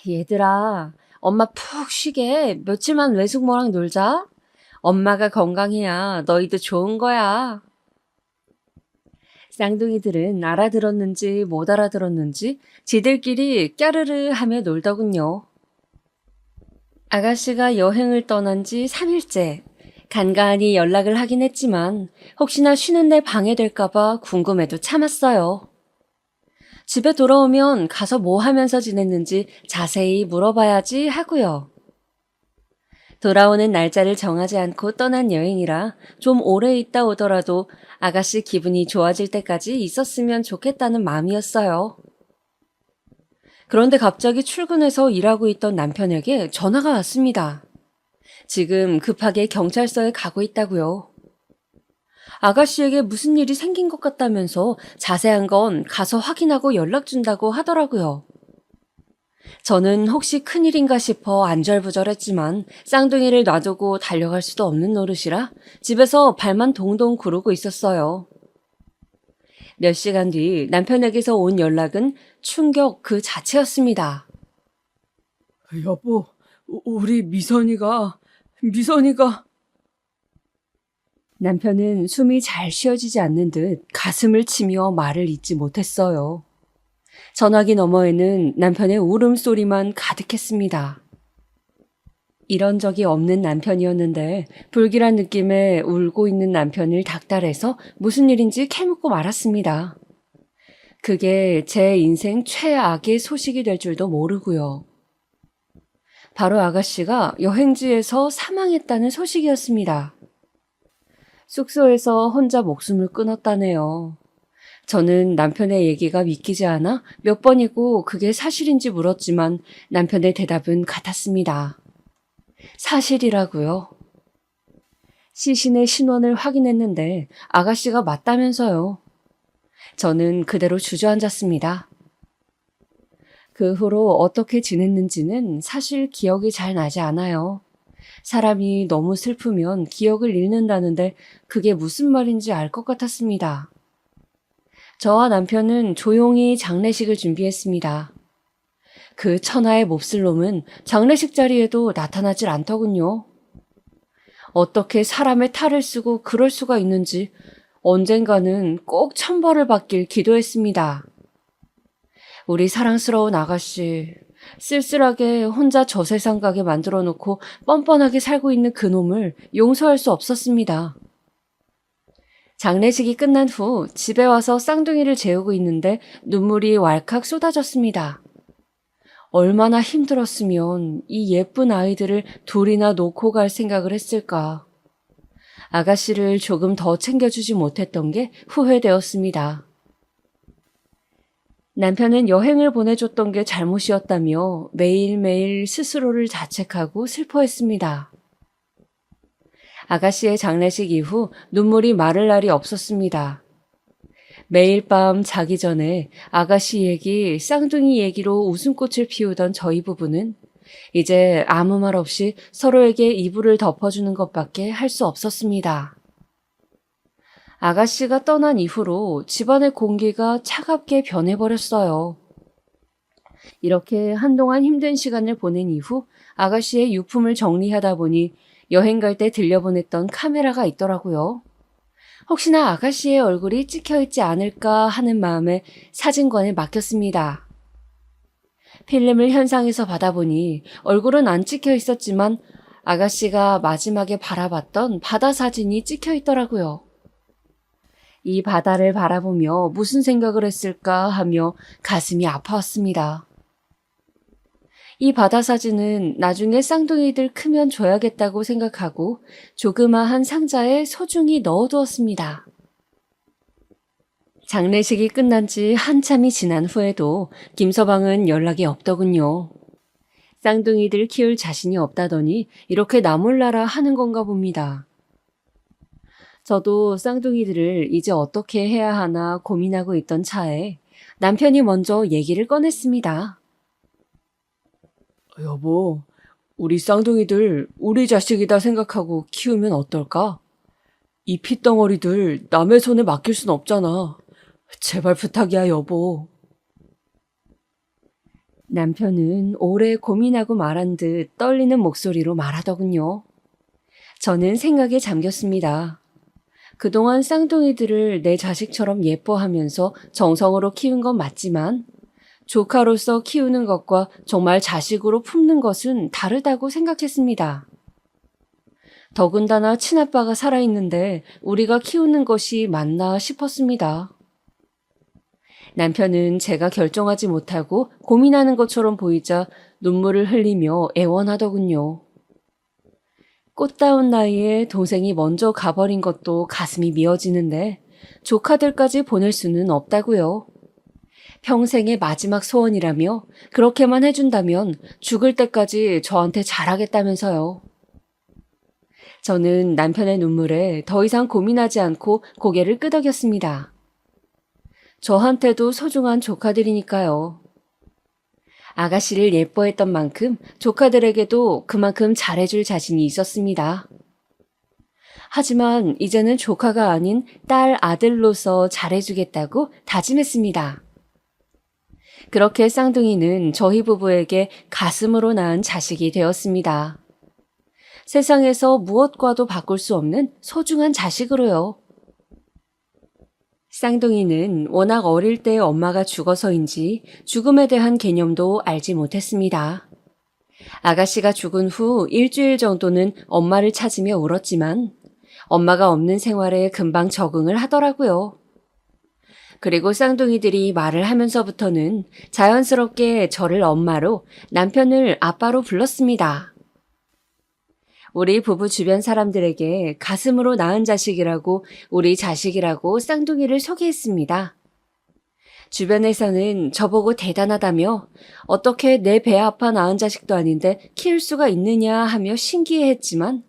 얘들아, 엄마 푹 쉬게 며칠만 외숙모랑 놀자. 엄마가 건강해야 너희도 좋은 거야. 쌍둥이들은 알아들었는지 못 알아들었는지 지들끼리 까르르 하며 놀더군요. 아가씨가 여행을 떠난 지 3일째. 간간히 연락을 하긴 했지만 혹시나 쉬는데 방해될까봐 궁금해도 참았어요. 집에 돌아오면 가서 뭐 하면서 지냈는지 자세히 물어봐야지 하고요. 돌아오는 날짜를 정하지 않고 떠난 여행이라 좀 오래 있다 오더라도 아가씨 기분이 좋아질 때까지 있었으면 좋겠다는 마음이었어요. 그런데 갑자기 출근해서 일하고 있던 남편에게 전화가 왔습니다. 지금 급하게 경찰서에 가고 있다고요. 아가씨에게 무슨 일이 생긴 것 같다면서 자세한 건 가서 확인하고 연락 준다고 하더라고요. 저는 혹시 큰일인가 싶어 안절부절했지만 쌍둥이를 놔두고 달려갈 수도 없는 노릇이라 집에서 발만 동동 구르고 있었어요. 몇 시간 뒤 남편에게서 온 연락은 충격 그 자체였습니다. 여보, 우리 미선이가 남편은 숨이 잘 쉬어지지 않는 듯 가슴을 치며 말을 잇지 못했어요. 전화기 너머에는 남편의 울음소리만 가득했습니다. 이런 적이 없는 남편이었는데 불길한 느낌에 울고 있는 남편을 닥달해서 무슨 일인지 캐묻고 말았습니다. 그게 제 인생 최악의 소식이 될 줄도 모르고요. 바로 아가씨가 여행지에서 사망했다는 소식이었습니다. 숙소에서 혼자 목숨을 끊었다네요. 저는 남편의 얘기가 믿기지 않아 몇 번이고 그게 사실인지 물었지만 남편의 대답은 같았습니다. 사실이라고요. 시신의 신원을 확인했는데 아가씨가 맞다면서요. 저는 그대로 주저앉았습니다. 그 후로 어떻게 지냈는지는 사실 기억이 잘 나지 않아요. 사람이 너무 슬프면 기억을 잃는다는데 그게 무슨 말인지 알 것 같았습니다. 저와 남편은 조용히 장례식을 준비했습니다. 그 천하의 몹쓸 놈은 장례식 자리에도 나타나질 않더군요. 어떻게 사람의 탈을 쓰고 그럴 수가 있는지 언젠가는 꼭 천벌을 받길 기도했습니다. 우리 사랑스러운 아가씨, 쓸쓸하게 혼자 저 세상 가게 만들어 놓고 뻔뻔하게 살고 있는 그 놈을 용서할 수 없었습니다. 장례식이 끝난 후 집에 와서 쌍둥이를 재우고 있는데 눈물이 왈칵 쏟아졌습니다. 얼마나 힘들었으면 이 예쁜 아이들을 둘이나 놓고 갈 생각을 했을까. 아가씨를 조금 더 챙겨주지 못했던 게 후회되었습니다. 남편은 여행을 보내줬던 게 잘못이었다며 매일매일 스스로를 자책하고 슬퍼했습니다. 아가씨의 장례식 이후 눈물이 마를 날이 없었습니다. 매일 밤 자기 전에 아가씨 얘기, 쌍둥이 얘기로 웃음꽃을 피우던 저희 부부는 이제 아무 말 없이 서로에게 이불을 덮어주는 것밖에 할 수 없었습니다. 아가씨가 떠난 이후로 집안의 공기가 차갑게 변해버렸어요. 이렇게 한동안 힘든 시간을 보낸 이후 아가씨의 유품을 정리하다 보니 여행 갈 때 들려보냈던 카메라가 있더라고요. 혹시나 아가씨의 얼굴이 찍혀있지 않을까 하는 마음에 사진관에 맡겼습니다. 필름을 현상에서 받아보니 얼굴은 안 찍혀 있었지만 아가씨가 마지막에 바라봤던 바다 사진이 찍혀 있더라고요. 이 바다를 바라보며 무슨 생각을 했을까 하며 가슴이 아파왔습니다. 이 바다 사진은 나중에 쌍둥이들 크면 줘야겠다고 생각하고 조그마한 상자에 소중히 넣어두었습니다. 장례식이 끝난 지 한참이 지난 후에도 김서방은 연락이 없더군요. 쌍둥이들 키울 자신이 없다더니 이렇게 나몰라라 하는 건가 봅니다. 저도 쌍둥이들을 이제 어떻게 해야 하나 고민하고 있던 차에 남편이 먼저 얘기를 꺼냈습니다. 여보, 우리 쌍둥이들 우리 자식이다 생각하고 키우면 어떨까? 이 핏덩어리들 남의 손에 맡길 순 없잖아. 제발 부탁이야, 여보. 남편은 오래 고민하고 말한 듯 떨리는 목소리로 말하더군요. 저는 생각에 잠겼습니다. 그동안 쌍둥이들을 내 자식처럼 예뻐하면서 정성으로 키운 건 맞지만 조카로서 키우는 것과 정말 자식으로 품는 것은 다르다고 생각했습니다. 더군다나 친아빠가 살아있는데 우리가 키우는 것이 맞나 싶었습니다. 남편은 제가 결정하지 못하고 고민하는 것처럼 보이자 눈물을 흘리며 애원하더군요. 꽃다운 나이에 동생이 먼저 가버린 것도 가슴이 미어지는데 조카들까지 보낼 수는 없다고요. 평생의 마지막 소원이라며 그렇게만 해준다면 죽을 때까지 저한테 잘하겠다면서요. 저는 남편의 눈물에 더 이상 고민하지 않고 고개를 끄덕였습니다. 저한테도 소중한 조카들이니까요. 아가씨를 예뻐했던 만큼 조카들에게도 그만큼 잘해줄 자신이 있었습니다. 하지만 이제는 조카가 아닌 딸 아들로서 잘해주겠다고 다짐했습니다. 그렇게 쌍둥이는 저희 부부에게 가슴으로 낳은 자식이 되었습니다. 세상에서 무엇과도 바꿀 수 없는 소중한 자식으로요. 쌍둥이는 워낙 어릴 때 엄마가 죽어서인지 죽음에 대한 개념도 알지 못했습니다. 아가씨가 죽은 후 일주일 정도는 엄마를 찾으며 울었지만 엄마가 없는 생활에 금방 적응을 하더라고요. 그리고 쌍둥이들이 말을 하면서부터는 자연스럽게 저를 엄마로 남편을 아빠로 불렀습니다. 우리 부부 주변 사람들에게 가슴으로 낳은 자식이라고 우리 자식이라고 쌍둥이를 소개했습니다. 주변에서는 저보고 대단하다며 어떻게 내 배 아파 낳은 자식도 아닌데 키울 수가 있느냐 하며 신기해했지만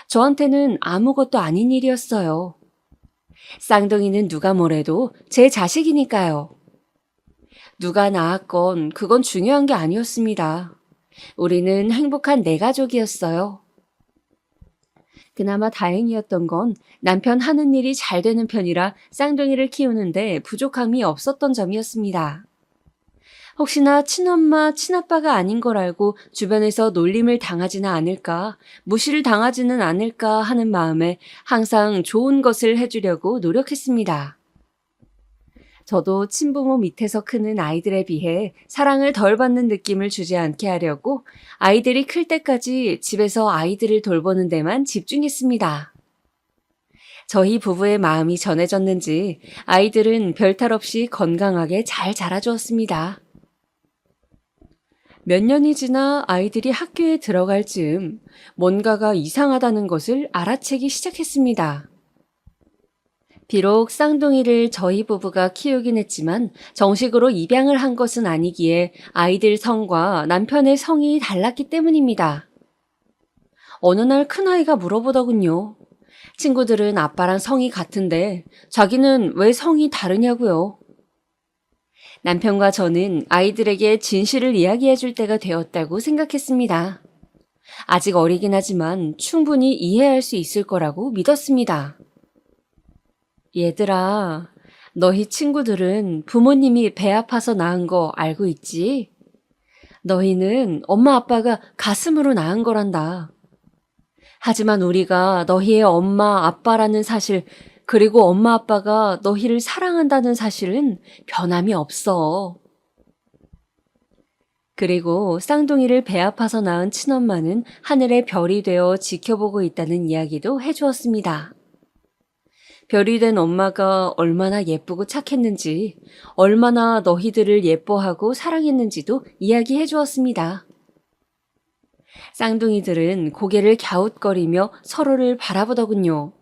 저한테는 아무것도 아닌 일이었어요. 쌍둥이는 누가 뭐래도 제 자식이니까요. 누가 낳았건 그건 중요한 게 아니었습니다. 우리는 행복한 네 가족이었어요. 그나마 다행이었던 건 남편 하는 일이 잘 되는 편이라 쌍둥이를 키우는데 부족함이 없었던 점이었습니다. 혹시나 친엄마, 친아빠가 아닌 걸 알고 주변에서 놀림을 당하지는 않을까, 무시를 당하지는 않을까 하는 마음에 항상 좋은 것을 해주려고 노력했습니다. 저도 친부모 밑에서 크는 아이들에 비해 사랑을 덜 받는 느낌을 주지 않게 하려고 아이들이 클 때까지 집에서 아이들을 돌보는 데만 집중했습니다. 저희 부부의 마음이 전해졌는지 아이들은 별탈 없이 건강하게 잘 자라주었습니다. 몇 년이 지나 아이들이 학교에 들어갈 즈음 뭔가가 이상하다는 것을 알아채기 시작했습니다. 비록 쌍둥이를 저희 부부가 키우긴 했지만 정식으로 입양을 한 것은 아니기에 아이들 성과 남편의 성이 달랐기 때문입니다. 어느 날 큰아이가 물어보더군요. 친구들은 아빠랑 성이 같은데 자기는 왜 성이 다르냐고요. 남편과 저는 아이들에게 진실을 이야기해 줄 때가 되었다고 생각했습니다. 아직 어리긴 하지만 충분히 이해할 수 있을 거라고 믿었습니다. 얘들아, 너희 친구들은 부모님이 배 아파서 낳은 거 알고 있지? 너희는 엄마 아빠가 가슴으로 낳은 거란다. 하지만 우리가 너희의 엄마 아빠라는 사실, 그리고 엄마 아빠가 너희를 사랑한다는 사실은 변함이 없어. 그리고 쌍둥이를 배 아파서 낳은 친엄마는 하늘의 별이 되어 지켜보고 있다는 이야기도 해주었습니다. 별이 된 엄마가 얼마나 예쁘고 착했는지, 얼마나 너희들을 예뻐하고 사랑했는지도 이야기해 주었습니다. 쌍둥이들은 고개를 갸웃거리며 서로를 바라보더군요.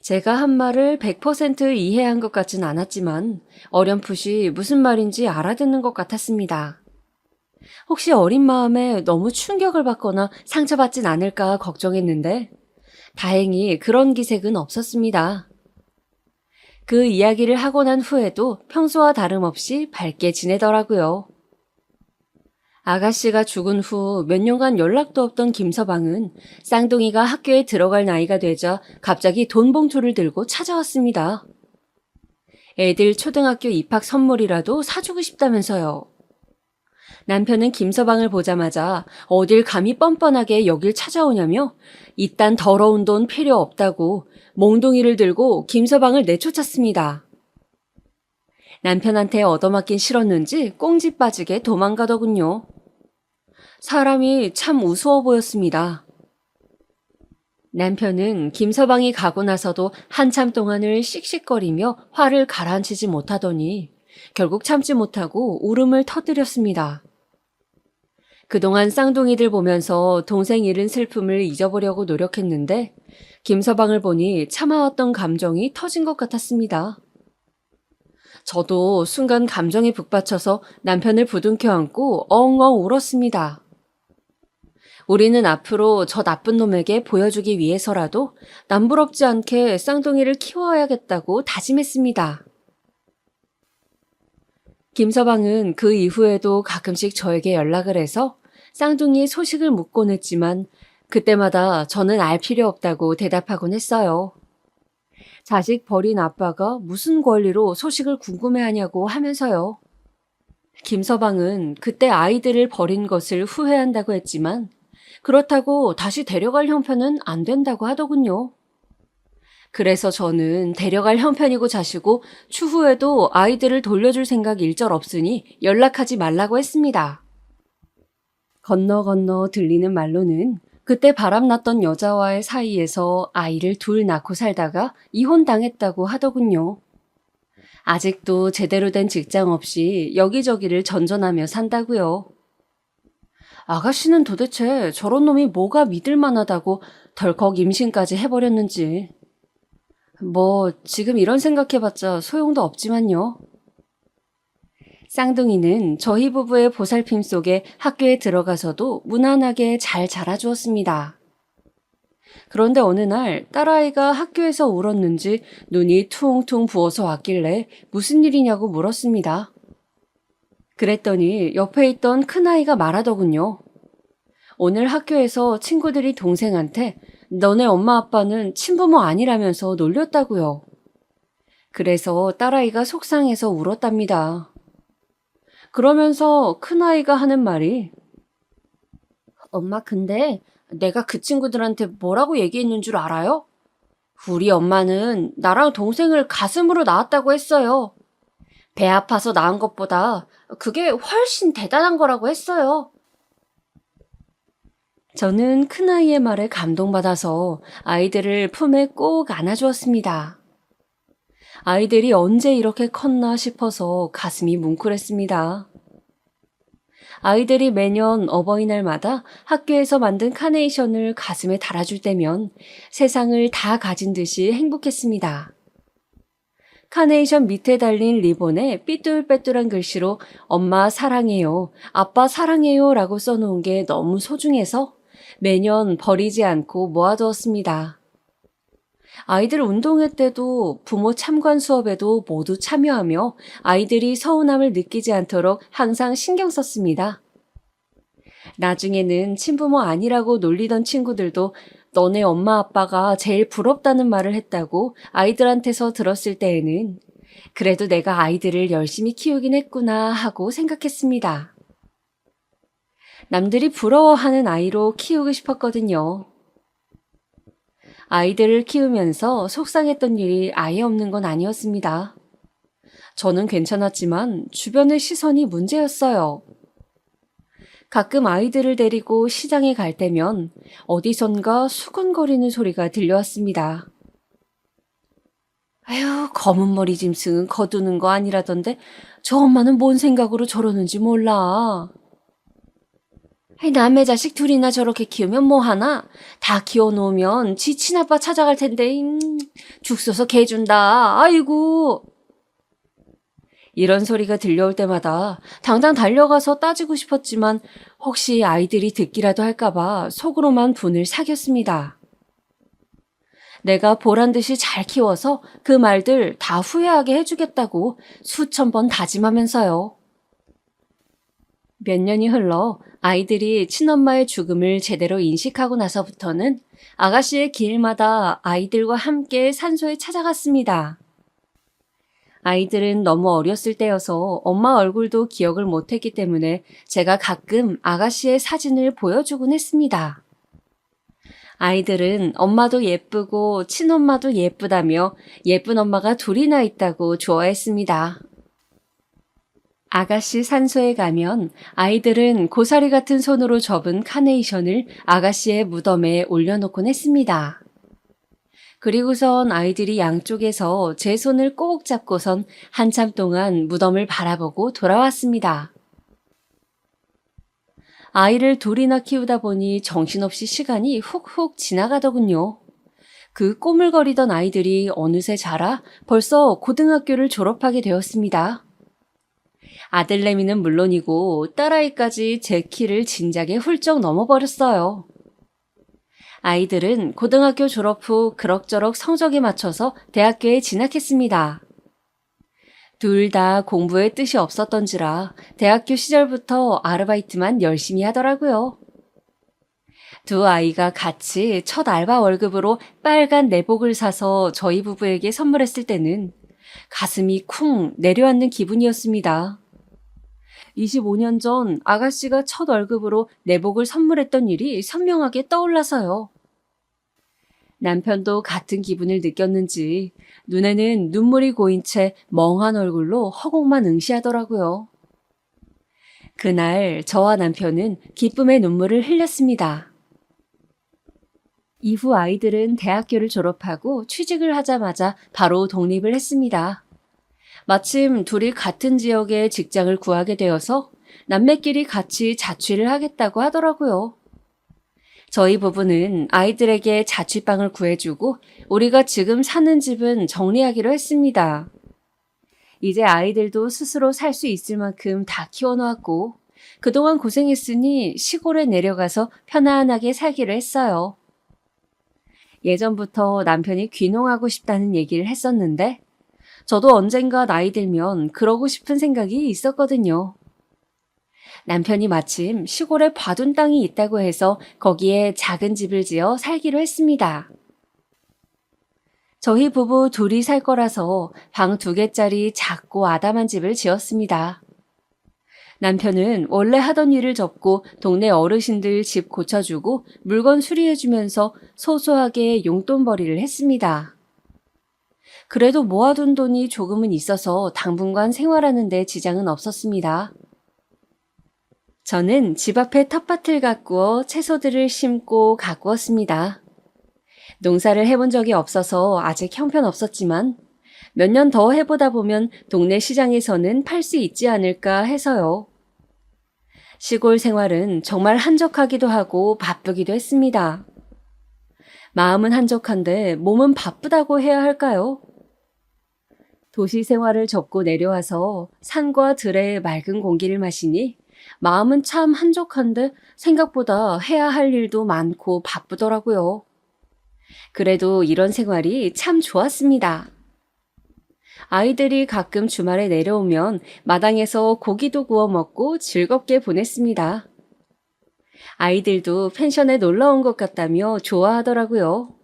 제가 한 말을 100% 이해한 것 같진 않았지만 어렴풋이 무슨 말인지 알아듣는 것 같았습니다. 혹시 어린 마음에 너무 충격을 받거나 상처받진 않을까 걱정했는데 다행히 그런 기색은 없었습니다. 그 이야기를 하고 난 후에도 평소와 다름없이 밝게 지내더라고요. 아가씨가 죽은 후 몇 년간 연락도 없던 김서방은 쌍둥이가 학교에 들어갈 나이가 되자 갑자기 돈 봉투를 들고 찾아왔습니다. 애들 초등학교 입학 선물이라도 사주고 싶다면서요. 남편은 김서방을 보자마자 어딜 감히 뻔뻔하게 여길 찾아오냐며 이딴 더러운 돈 필요 없다고 몽둥이를 들고 김서방을 내쫓았습니다. 남편한테 얻어맞긴 싫었는지 꽁지 빠지게 도망가더군요. 사람이 참 우스워 보였습니다. 남편은 김서방이 가고 나서도 한참 동안을 씩씩거리며 화를 가라앉히지 못하더니 결국 참지 못하고 울음을 터뜨렸습니다. 그동안 쌍둥이들 보면서 동생 잃은 슬픔을 잊어보려고 노력했는데 김서방을 보니 참아왔던 감정이 터진 것 같았습니다. 저도 순간 감정에 북받쳐서 남편을 부둥켜 안고 엉엉 울었습니다. 우리는 앞으로 저 나쁜 놈에게 보여주기 위해서라도 남부럽지 않게 쌍둥이를 키워야겠다고 다짐했습니다. 김서방은 그 이후에도 가끔씩 저에게 연락을 해서 쌍둥이의 소식을 묻곤 했지만 그때마다 저는 알 필요 없다고 대답하곤 했어요. 자식 버린 아빠가 무슨 권리로 소식을 궁금해하냐고 하면서요. 김서방은 그때 아이들을 버린 것을 후회한다고 했지만 그렇다고 다시 데려갈 형편은 안 된다고 하더군요. 그래서 저는 데려갈 형편이고 자시고 추후에도 아이들을 돌려줄 생각 일절 없으니 연락하지 말라고 했습니다. 건너 건너 들리는 말로는 그때 바람났던 여자와의 사이에서 아이를 둘 낳고 살다가 이혼당했다고 하더군요. 아직도 제대로 된 직장 없이 여기저기를 전전하며 산다고요. 아가씨는 도대체 저런 놈이 뭐가 믿을 만하다고 덜컥 임신까지 해버렸는지. 뭐 지금 이런 생각해봤자 소용도 없지만요. 쌍둥이는 저희 부부의 보살핌 속에 학교에 들어가서도 무난하게 잘 자라주었습니다. 그런데 어느 날 딸아이가 학교에서 울었는지 눈이 퉁퉁 부어서 왔길래 무슨 일이냐고 물었습니다. 그랬더니 옆에 있던 큰아이가 말하더군요. 오늘 학교에서 친구들이 동생한테 너네 엄마 아빠는 친부모 아니라면서 놀렸다고요. 그래서 딸아이가 속상해서 울었답니다. 그러면서 큰아이가 하는 말이 엄마 근데 내가 그 친구들한테 뭐라고 얘기했는 줄 알아요? 우리 엄마는 나랑 동생을 가슴으로 낳았다고 했어요. 배 아파서 낳은 것보다 그게 훨씬 대단한 거라고 했어요. 저는 큰아이의 말에 감동받아서 아이들을 품에 꼭 안아주었습니다. 아이들이 언제 이렇게 컸나 싶어서 가슴이 뭉클했습니다. 아이들이 매년 어버이날마다 학교에서 만든 카네이션을 가슴에 달아줄 때면 세상을 다 가진 듯이 행복했습니다. 카네이션 밑에 달린 리본에 삐뚤빼뚤한 글씨로 엄마 사랑해요, 아빠 사랑해요 라고 써놓은 게 너무 소중해서 매년 버리지 않고 모아두었습니다. 아이들 운동회 때도 부모 참관 수업에도 모두 참여하며 아이들이 서운함을 느끼지 않도록 항상 신경 썼습니다. 나중에는 친부모 아니라고 놀리던 친구들도 너네 엄마 아빠가 제일 부럽다는 말을 했다고 아이들한테서 들었을 때에는 그래도 내가 아이들을 열심히 키우긴 했구나 하고 생각했습니다. 남들이 부러워하는 아이로 키우고 싶었거든요. 아이들을 키우면서 속상했던 일이 아예 없는 건 아니었습니다. 저는 괜찮았지만 주변의 시선이 문제였어요. 가끔 아이들을 데리고 시장에 갈 때면 어디선가 수근거리는 소리가 들려왔습니다. 아휴, 검은 머리 짐승은 거두는 거 아니라던데 저 엄마는 뭔 생각으로 저러는지 몰라. 남의 자식 둘이나 저렇게 키우면 뭐하나? 다 키워놓으면 지 친아빠 찾아갈 텐데 죽 써서 개 준다. 아이고. 이런 소리가 들려올 때마다 당장 달려가서 따지고 싶었지만 혹시 아이들이 듣기라도 할까봐 속으로만 분을 사겼습니다. 내가 보란듯이 잘 키워서 그 말들 다 후회하게 해주겠다고 수천 번 다짐하면서요. 몇 년이 흘러 아이들이 친엄마의 죽음을 제대로 인식하고 나서부터는 아가씨의 길마다 아이들과 함께 산소에 찾아갔습니다. 아이들은 너무 어렸을 때여서 엄마 얼굴도 기억을 못했기 때문에 제가 가끔 아가씨의 사진을 보여주곤 했습니다. 아이들은 엄마도 예쁘고 친엄마도 예쁘다며 예쁜 엄마가 둘이나 있다고 좋아했습니다. 아가씨 산소에 가면 아이들은 고사리 같은 손으로 접은 카네이션을 아가씨의 무덤에 올려놓곤 했습니다. 그리고선 아이들이 양쪽에서 제 손을 꼭 잡고선 한참 동안 무덤을 바라보고 돌아왔습니다. 아이를 둘이나 키우다 보니 정신없이 시간이 훅훅 지나가더군요. 그 꼬물거리던 아이들이 어느새 자라 벌써 고등학교를 졸업하게 되었습니다. 아들내미는 물론이고 딸아이까지 제 키를 진작에 훌쩍 넘어버렸어요. 아이들은 고등학교 졸업 후 그럭저럭 성적에 맞춰서 대학교에 진학했습니다. 둘 다 공부에 뜻이 없었던지라 대학교 시절부터 아르바이트만 열심히 하더라고요. 두 아이가 같이 첫 알바 월급으로 빨간 내복을 사서 저희 부부에게 선물했을 때는 가슴이 쿵 내려앉는 기분이었습니다. 25년 전 아가씨가 첫 월급으로 내복을 선물했던 일이 선명하게 떠올라서요. 남편도 같은 기분을 느꼈는지 눈에는 눈물이 고인 채 멍한 얼굴로 허공만 응시하더라고요. 그날 저와 남편은 기쁨의 눈물을 흘렸습니다. 이후 아이들은 대학교를 졸업하고 취직을 하자마자 바로 독립을 했습니다. 마침 둘이 같은 지역에 직장을 구하게 되어서 남매끼리 같이 자취를 하겠다고 하더라고요. 저희 부부는 아이들에게 자취방을 구해주고 우리가 지금 사는 집은 정리하기로 했습니다. 이제 아이들도 스스로 살 수 있을 만큼 다 키워놓았고 그동안 고생했으니 시골에 내려가서 편안하게 살기로 했어요. 예전부터 남편이 귀농하고 싶다는 얘기를 했었는데 저도 언젠가 나이 들면 그러고 싶은 생각이 있었거든요. 남편이 마침 시골에 봐둔 땅이 있다고 해서 거기에 작은 집을 지어 살기로 했습니다. 저희 부부 둘이 살 거라서 방 2개짜리 작고 아담한 집을 지었습니다. 남편은 원래 하던 일을 접고 동네 어르신들 집 고쳐주고 물건 수리해주면서 소소하게 용돈벌이를 했습니다. 그래도 모아둔 돈이 조금은 있어서 당분간 생활하는 데 지장은 없었습니다. 저는 집 앞에 텃밭을 가꾸어 채소들을 심고 가꾸었습니다. 농사를 해본 적이 없어서 아직 형편없었지만 몇 년 더 해보다 보면 동네 시장에서는 팔 수 있지 않을까 해서요. 시골 생활은 정말 한적하기도 하고 바쁘기도 했습니다. 마음은 한적한데 몸은 바쁘다고 해야 할까요? 도시 생활을 접고 내려와서 산과 들의 맑은 공기를 마시니 마음은 참 한적한데 생각보다 해야 할 일도 많고 바쁘더라고요. 그래도 이런 생활이 참 좋았습니다. 아이들이 가끔 주말에 내려오면 마당에서 고기도 구워 먹고 즐겁게 보냈습니다. 아이들도 펜션에 놀러 온 것 같다며 좋아하더라고요.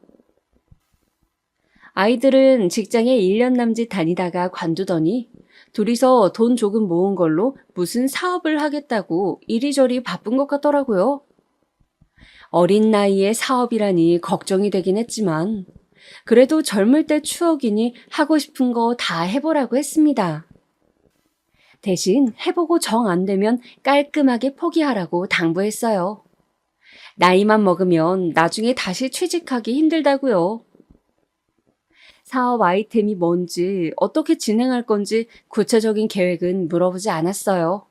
아이들은 직장에 1년 남짓 다니다가 관두더니 둘이서 돈 조금 모은 걸로 무슨 사업을 하겠다고 이리저리 바쁜 것 같더라고요. 어린 나이에 사업이라니 걱정이 되긴 했지만 그래도 젊을 때 추억이니 하고 싶은 거 다 해보라고 했습니다. 대신 해보고 정 안 되면 깔끔하게 포기하라고 당부했어요. 나이만 먹으면 나중에 다시 취직하기 힘들다고요. 사업 아이템이 뭔지 어떻게 진행할 건지 구체적인 계획은 물어보지 않았어요.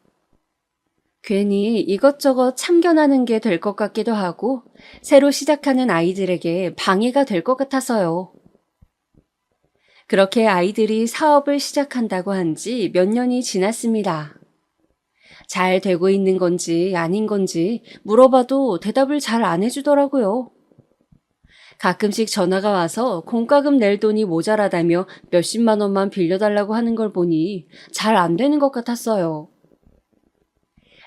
괜히 이것저것 참견하는 게 될 것 같기도 하고 새로 시작하는 아이들에게 방해가 될 것 같아서요. 그렇게 아이들이 사업을 시작한다고 한 지 몇 년이 지났습니다. 잘 되고 있는 건지 아닌 건지 물어봐도 대답을 잘 안 해주더라고요. 가끔씩 전화가 와서 공과금 낼 돈이 모자라다며 몇십만 원만 빌려달라고 하는 걸 보니 잘 안 되는 것 같았어요.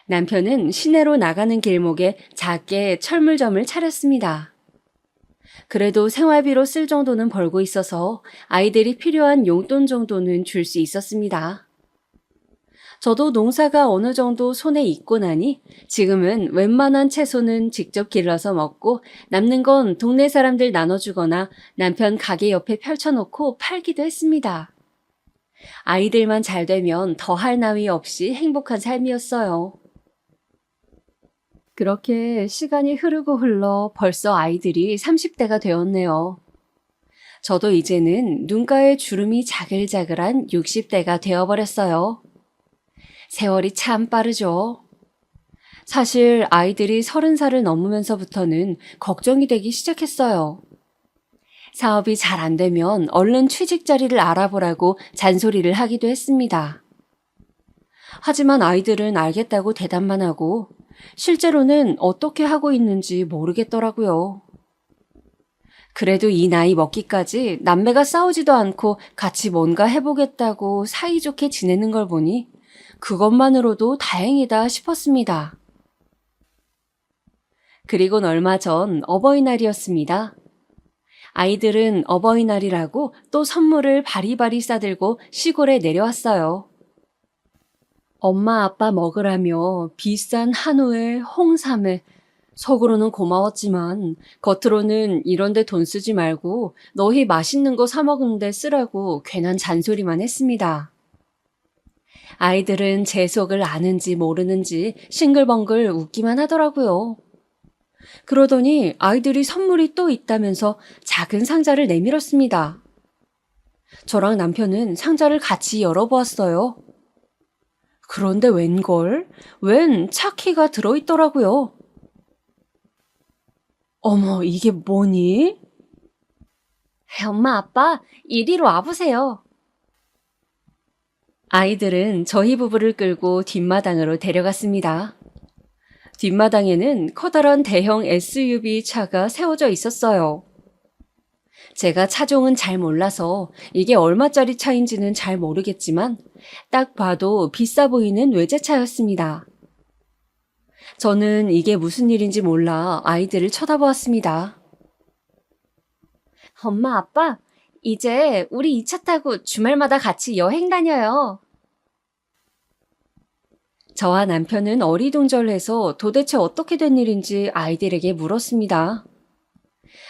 남편은 시내로 나가는 길목에 작게 철물점을 차렸습니다. 그래도 생활비로 쓸 정도는 벌고 있어서 아이들이 필요한 용돈 정도는 줄 수 있었습니다. 저도 농사가 어느 정도 손에 익고 나니 지금은 웬만한 채소는 직접 길러서 먹고 남는 건 동네 사람들 나눠주거나 남편 가게 옆에 펼쳐놓고 팔기도 했습니다. 아이들만 잘 되면 더할 나위 없이 행복한 삶이었어요. 그렇게 시간이 흐르고 흘러 벌써 아이들이 30대가 되었네요. 저도 이제는 눈가에 주름이 자글자글한 60대가 되어버렸어요. 세월이 참 빠르죠. 사실 아이들이 30살을 넘으면서부터는 걱정이 되기 시작했어요. 사업이 잘 안 되면 얼른 취직 자리를 알아보라고 잔소리를 하기도 했습니다. 하지만 아이들은 알겠다고 대답만 하고 실제로는 어떻게 하고 있는지 모르겠더라고요. 그래도 이 나이 먹기까지 남매가 싸우지도 않고 같이 뭔가 해보겠다고 사이좋게 지내는 걸 보니 그것만으로도 다행이다 싶었습니다. 그리곤 얼마 전 어버이날이었습니다. 아이들은 어버이날이라고 또 선물을 바리바리 싸들고 시골에 내려왔어요. 엄마 아빠 먹으라며 비싼 한우에 홍삼에 속으로는 고마웠지만 겉으로는 이런데 돈 쓰지 말고 너희 맛있는 거 사 먹는데 쓰라고 괜한 잔소리만 했습니다. 아이들은 제 속을 아는지 모르는지 싱글벙글 웃기만 하더라고요. 그러더니 아이들이 선물이 또 있다면서 작은 상자를 내밀었습니다. 저랑 남편은 상자를 같이 열어보았어요. 그런데 웬 차키가 들어있더라고요. 어머, 이게 뭐니? 엄마, 아빠, 이리로 와보세요. 아이들은 저희 부부를 끌고 뒷마당으로 데려갔습니다. 뒷마당에는 커다란 대형 SUV 차가 세워져 있었어요. 제가 차종은 잘 몰라서 이게 얼마짜리 차인지는 잘 모르겠지만 딱 봐도 비싸 보이는 외제차였습니다. 저는 이게 무슨 일인지 몰라 아이들을 쳐다보았습니다. 엄마, 아빠, 이제 우리 이 차 타고 주말마다 같이 여행 다녀요. 저와 남편은 어리둥절해서 도대체 어떻게 된 일인지 아이들에게 물었습니다.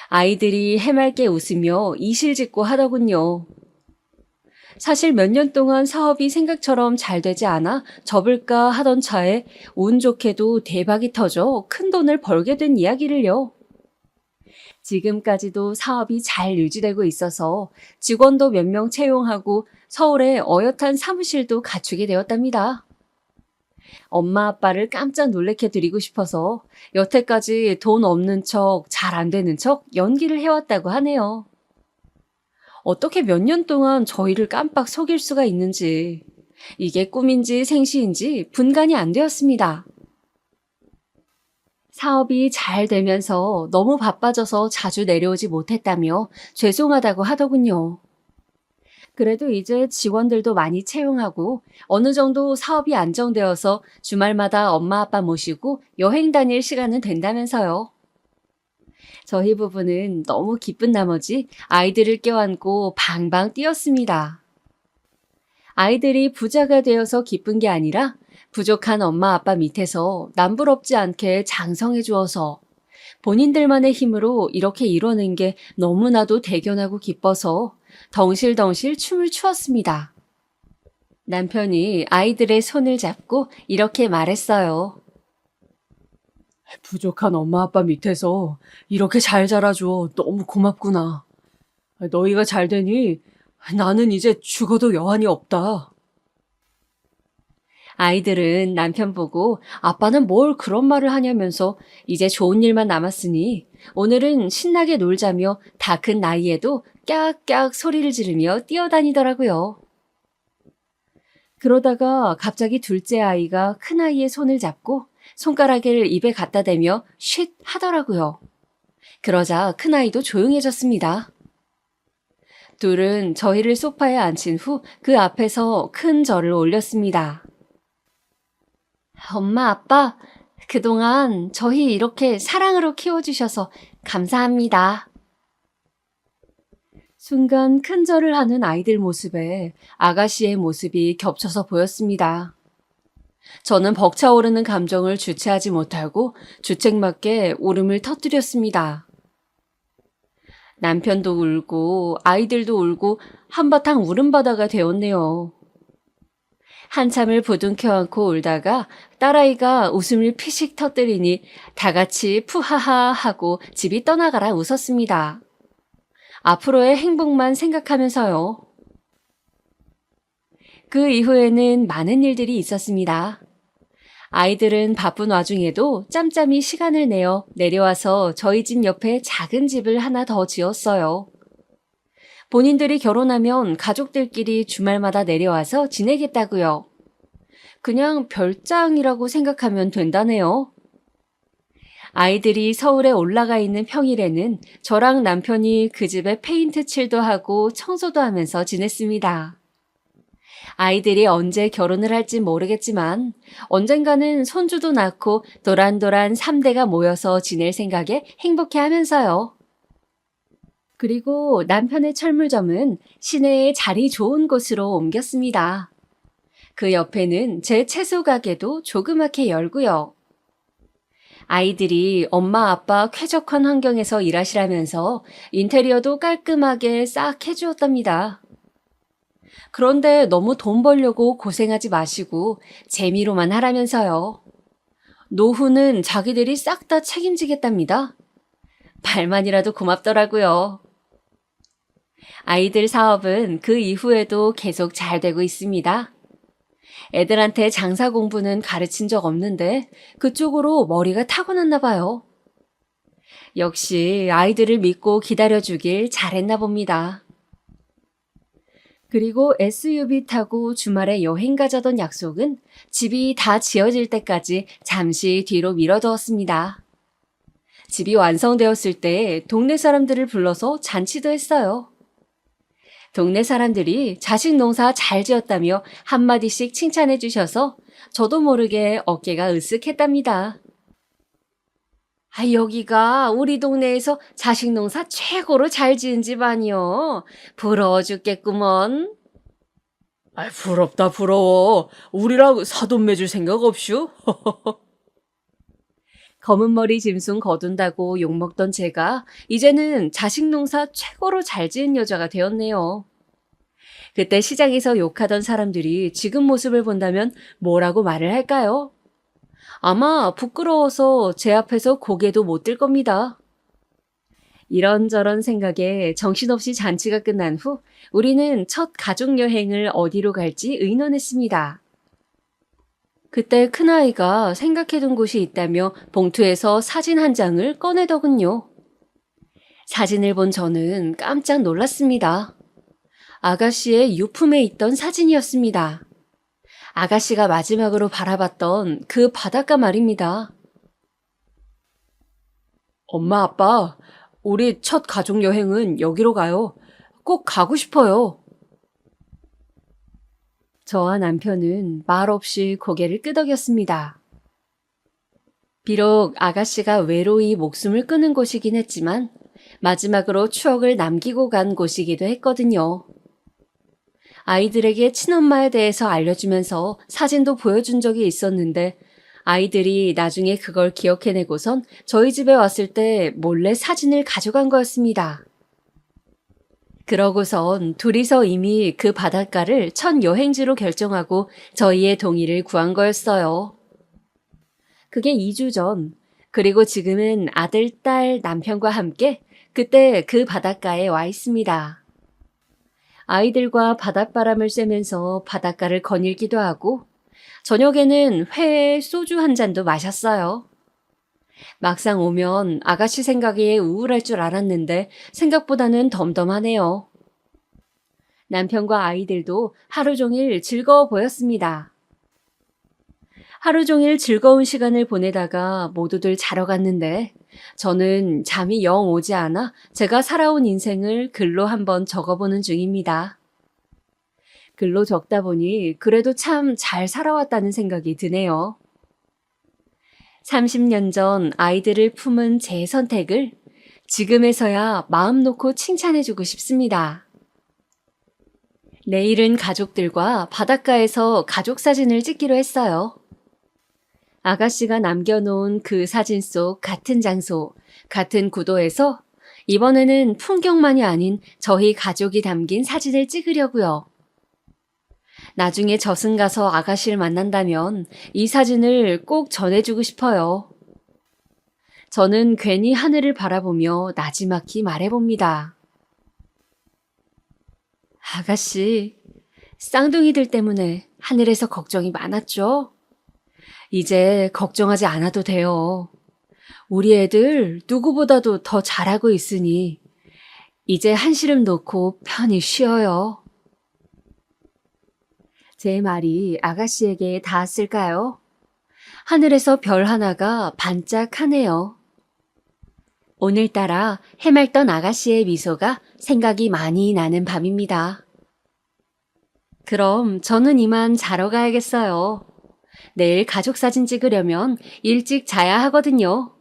아이들이 해맑게 웃으며 이실직고 하더군요. 사실 몇 년 동안 사업이 생각처럼 잘 되지 않아 접을까 하던 차에 운 좋게도 대박이 터져 큰 돈을 벌게 된 이야기를요. 지금까지도 사업이 잘 유지되고 있어서 직원도 몇 명 채용하고 서울에 어엿한 사무실도 갖추게 되었답니다. 엄마 아빠를 깜짝 놀래켜 드리고 싶어서 여태까지 돈 없는 척, 잘 안 되는 척 연기를 해왔다고 하네요. 어떻게 몇 년 동안 저희를 깜빡 속일 수가 있는지, 이게 꿈인지 생시인지 분간이 안 되었습니다. 사업이 잘 되면서 너무 바빠져서 자주 내려오지 못했다며 죄송하다고 하더군요. 그래도 이제 직원들도 많이 채용하고 어느 정도 사업이 안정되어서 주말마다 엄마 아빠 모시고 여행 다닐 시간은 된다면서요. 저희 부부는 너무 기쁜 나머지 아이들을 껴안고 방방 뛰었습니다. 아이들이 부자가 되어서 기쁜 게 아니라 부족한 엄마 아빠 밑에서 남부럽지 않게 장성해 주어서 본인들만의 힘으로 이렇게 이뤄낸 게 너무나도 대견하고 기뻐서 덩실덩실 춤을 추었습니다. 남편이 아이들의 손을 잡고 이렇게 말했어요. 부족한 엄마 아빠 밑에서 이렇게 잘 자라줘. 너무 고맙구나. 너희가 잘 되니 나는 이제 죽어도 여한이 없다. 아이들은 남편 보고 아빠는 뭘 그런 말을 하냐면서 이제 좋은 일만 남았으니 오늘은 신나게 놀자며 다 큰 나이에도 깍깍 소리를 지르며 뛰어다니더라고요. 그러다가 갑자기 둘째 아이가 큰아이의 손을 잡고 손가락을 입에 갖다 대며 쉿 하더라고요. 그러자 큰아이도 조용해졌습니다. 둘은 저희를 소파에 앉힌 후 그 앞에서 큰 절을 올렸습니다. 엄마, 아빠, 그동안 저희 이렇게 사랑으로 키워주셔서 감사합니다. 순간 큰 절을 하는 아이들 모습에 아가씨의 모습이 겹쳐서 보였습니다. 저는 벅차오르는 감정을 주체하지 못하고 주책맞게 울음을 터뜨렸습니다. 남편도 울고 아이들도 울고 한바탕 울음바다가 되었네요. 한참을 부둥켜 안고 울다가 딸아이가 웃음을 피식 터뜨리니 다 같이 푸하하 하고 집이 떠나가라 웃었습니다. 앞으로의 행복만 생각하면서요. 그 이후에는 많은 일들이 있었습니다. 아이들은 바쁜 와중에도 짬짬이 시간을 내어 내려와서 저희 집 옆에 작은 집을 하나 더 지었어요. 본인들이 결혼하면 가족들끼리 주말마다 내려와서 지내겠다고요. 그냥 별장이라고 생각하면 된다네요. 아이들이 서울에 올라가 있는 평일에는 저랑 남편이 그 집에 페인트 칠도 하고 청소도 하면서 지냈습니다. 아이들이 언제 결혼을 할지 모르겠지만 언젠가는 손주도 낳고 도란도란 3대가 모여서 지낼 생각에 행복해 하면서요. 그리고 남편의 철물점은 시내에 자리 좋은 곳으로 옮겼습니다. 그 옆에는 제 채소 가게도 조그맣게 열고요. 아이들이 엄마 아빠 쾌적한 환경에서 일하시라면서 인테리어도 깔끔하게 싹 해주었답니다. 그런데 너무 돈 벌려고 고생하지 마시고 재미로만 하라면서요. 노후는 자기들이 싹 다 책임지겠답니다. 말만이라도 고맙더라고요. 아이들 사업은 그 이후에도 계속 잘 되고 있습니다. 애들한테 장사 공부는 가르친 적 없는데 그쪽으로 머리가 타고났나 봐요. 역시 아이들을 믿고 기다려주길 잘했나 봅니다. 그리고 SUV 타고 주말에 여행 가자던 약속은 집이 다 지어질 때까지 잠시 뒤로 미뤄두었습니다. 집이 완성되었을 때 동네 사람들을 불러서 잔치도 했어요. 동네 사람들이 자식 농사 잘 지었다며 한마디씩 칭찬해 주셔서 저도 모르게 어깨가 으쓱했답니다. 여기가 우리 동네에서 자식 농사 최고로 잘 지은 집 아니요. 부러워 죽겠구먼. 부럽다, 부러워. 우리랑 사돈 맺을 생각 없슈? 검은 머리 짐승 거둔다고 욕먹던 제가 이제는 자식 농사 최고로 잘 지은 여자가 되었네요. 그때 시장에서 욕하던 사람들이 지금 모습을 본다면 뭐라고 말을 할까요? 아마 부끄러워서 제 앞에서 고개도 못 들 겁니다. 이런저런 생각에 정신없이 잔치가 끝난 후 우리는 첫 가족 여행을 어디로 갈지 의논했습니다. 그때 큰아이가 생각해둔 곳이 있다며 봉투에서 사진 한 장을 꺼내더군요. 사진을 본 저는 깜짝 놀랐습니다. 아가씨의 유품에 있던 사진이었습니다. 아가씨가 마지막으로 바라봤던 그 바닷가 말입니다. 엄마, 아빠, 우리 첫 가족 여행은 여기로 가요. 꼭 가고 싶어요. 저와 남편은 말없이 고개를 끄덕였습니다. 비록 아가씨가 외로이 목숨을 끊은 곳이긴 했지만 마지막으로 추억을 남기고 간 곳이기도 했거든요. 아이들에게 친엄마에 대해서 알려주면서 사진도 보여준 적이 있었는데 아이들이 나중에 그걸 기억해내고선 저희 집에 왔을 때 몰래 사진을 가져간 거였습니다. 그러고선 둘이서 이미 그 바닷가를 첫 여행지로 결정하고 저희의 동의를 구한 거였어요. 그게 2주 전, 그리고 지금은 아들, 딸, 남편과 함께 그때 그 바닷가에 와 있습니다. 아이들과 바닷바람을 쐬면서 바닷가를 거닐기도 하고 저녁에는 회에 소주 한 잔도 마셨어요. 막상 오면 아가씨 생각에 우울할 줄 알았는데 생각보다는 덤덤하네요. 남편과 아이들도 하루 종일 즐거워 보였습니다. 하루 종일 즐거운 시간을 보내다가 모두들 자러 갔는데 저는 잠이 영 오지 않아 제가 살아온 인생을 글로 한번 적어보는 중입니다. 글로 적다 보니 그래도 참 잘 살아왔다는 생각이 드네요. 30년 전 아이들을 품은 제 선택을 지금에서야 마음 놓고 칭찬해주고 싶습니다. 내일은 가족들과 바닷가에서 가족 사진을 찍기로 했어요. 아가씨가 남겨놓은 그 사진 속 같은 장소, 같은 구도에서 이번에는 풍경만이 아닌 저희 가족이 담긴 사진을 찍으려고요. 나중에 저승 가서 아가씨를 만난다면 이 사진을 꼭 전해주고 싶어요. 저는 괜히 하늘을 바라보며 나지막히 말해봅니다. 아가씨, 쌍둥이들 때문에 하늘에서 걱정이 많았죠? 이제 걱정하지 않아도 돼요. 우리 애들 누구보다도 더 잘하고 있으니 이제 한시름 놓고 편히 쉬어요. 제 말이 아가씨에게 닿았을까요? 하늘에서 별 하나가 반짝하네요. 오늘따라 해맑던 아가씨의 미소가 생각이 많이 나는 밤입니다. 그럼 저는 이만 자러 가야겠어요. 내일 가족 사진 찍으려면 일찍 자야 하거든요.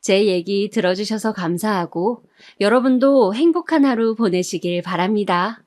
제 얘기 들어주셔서 감사하고 여러분도 행복한 하루 보내시길 바랍니다.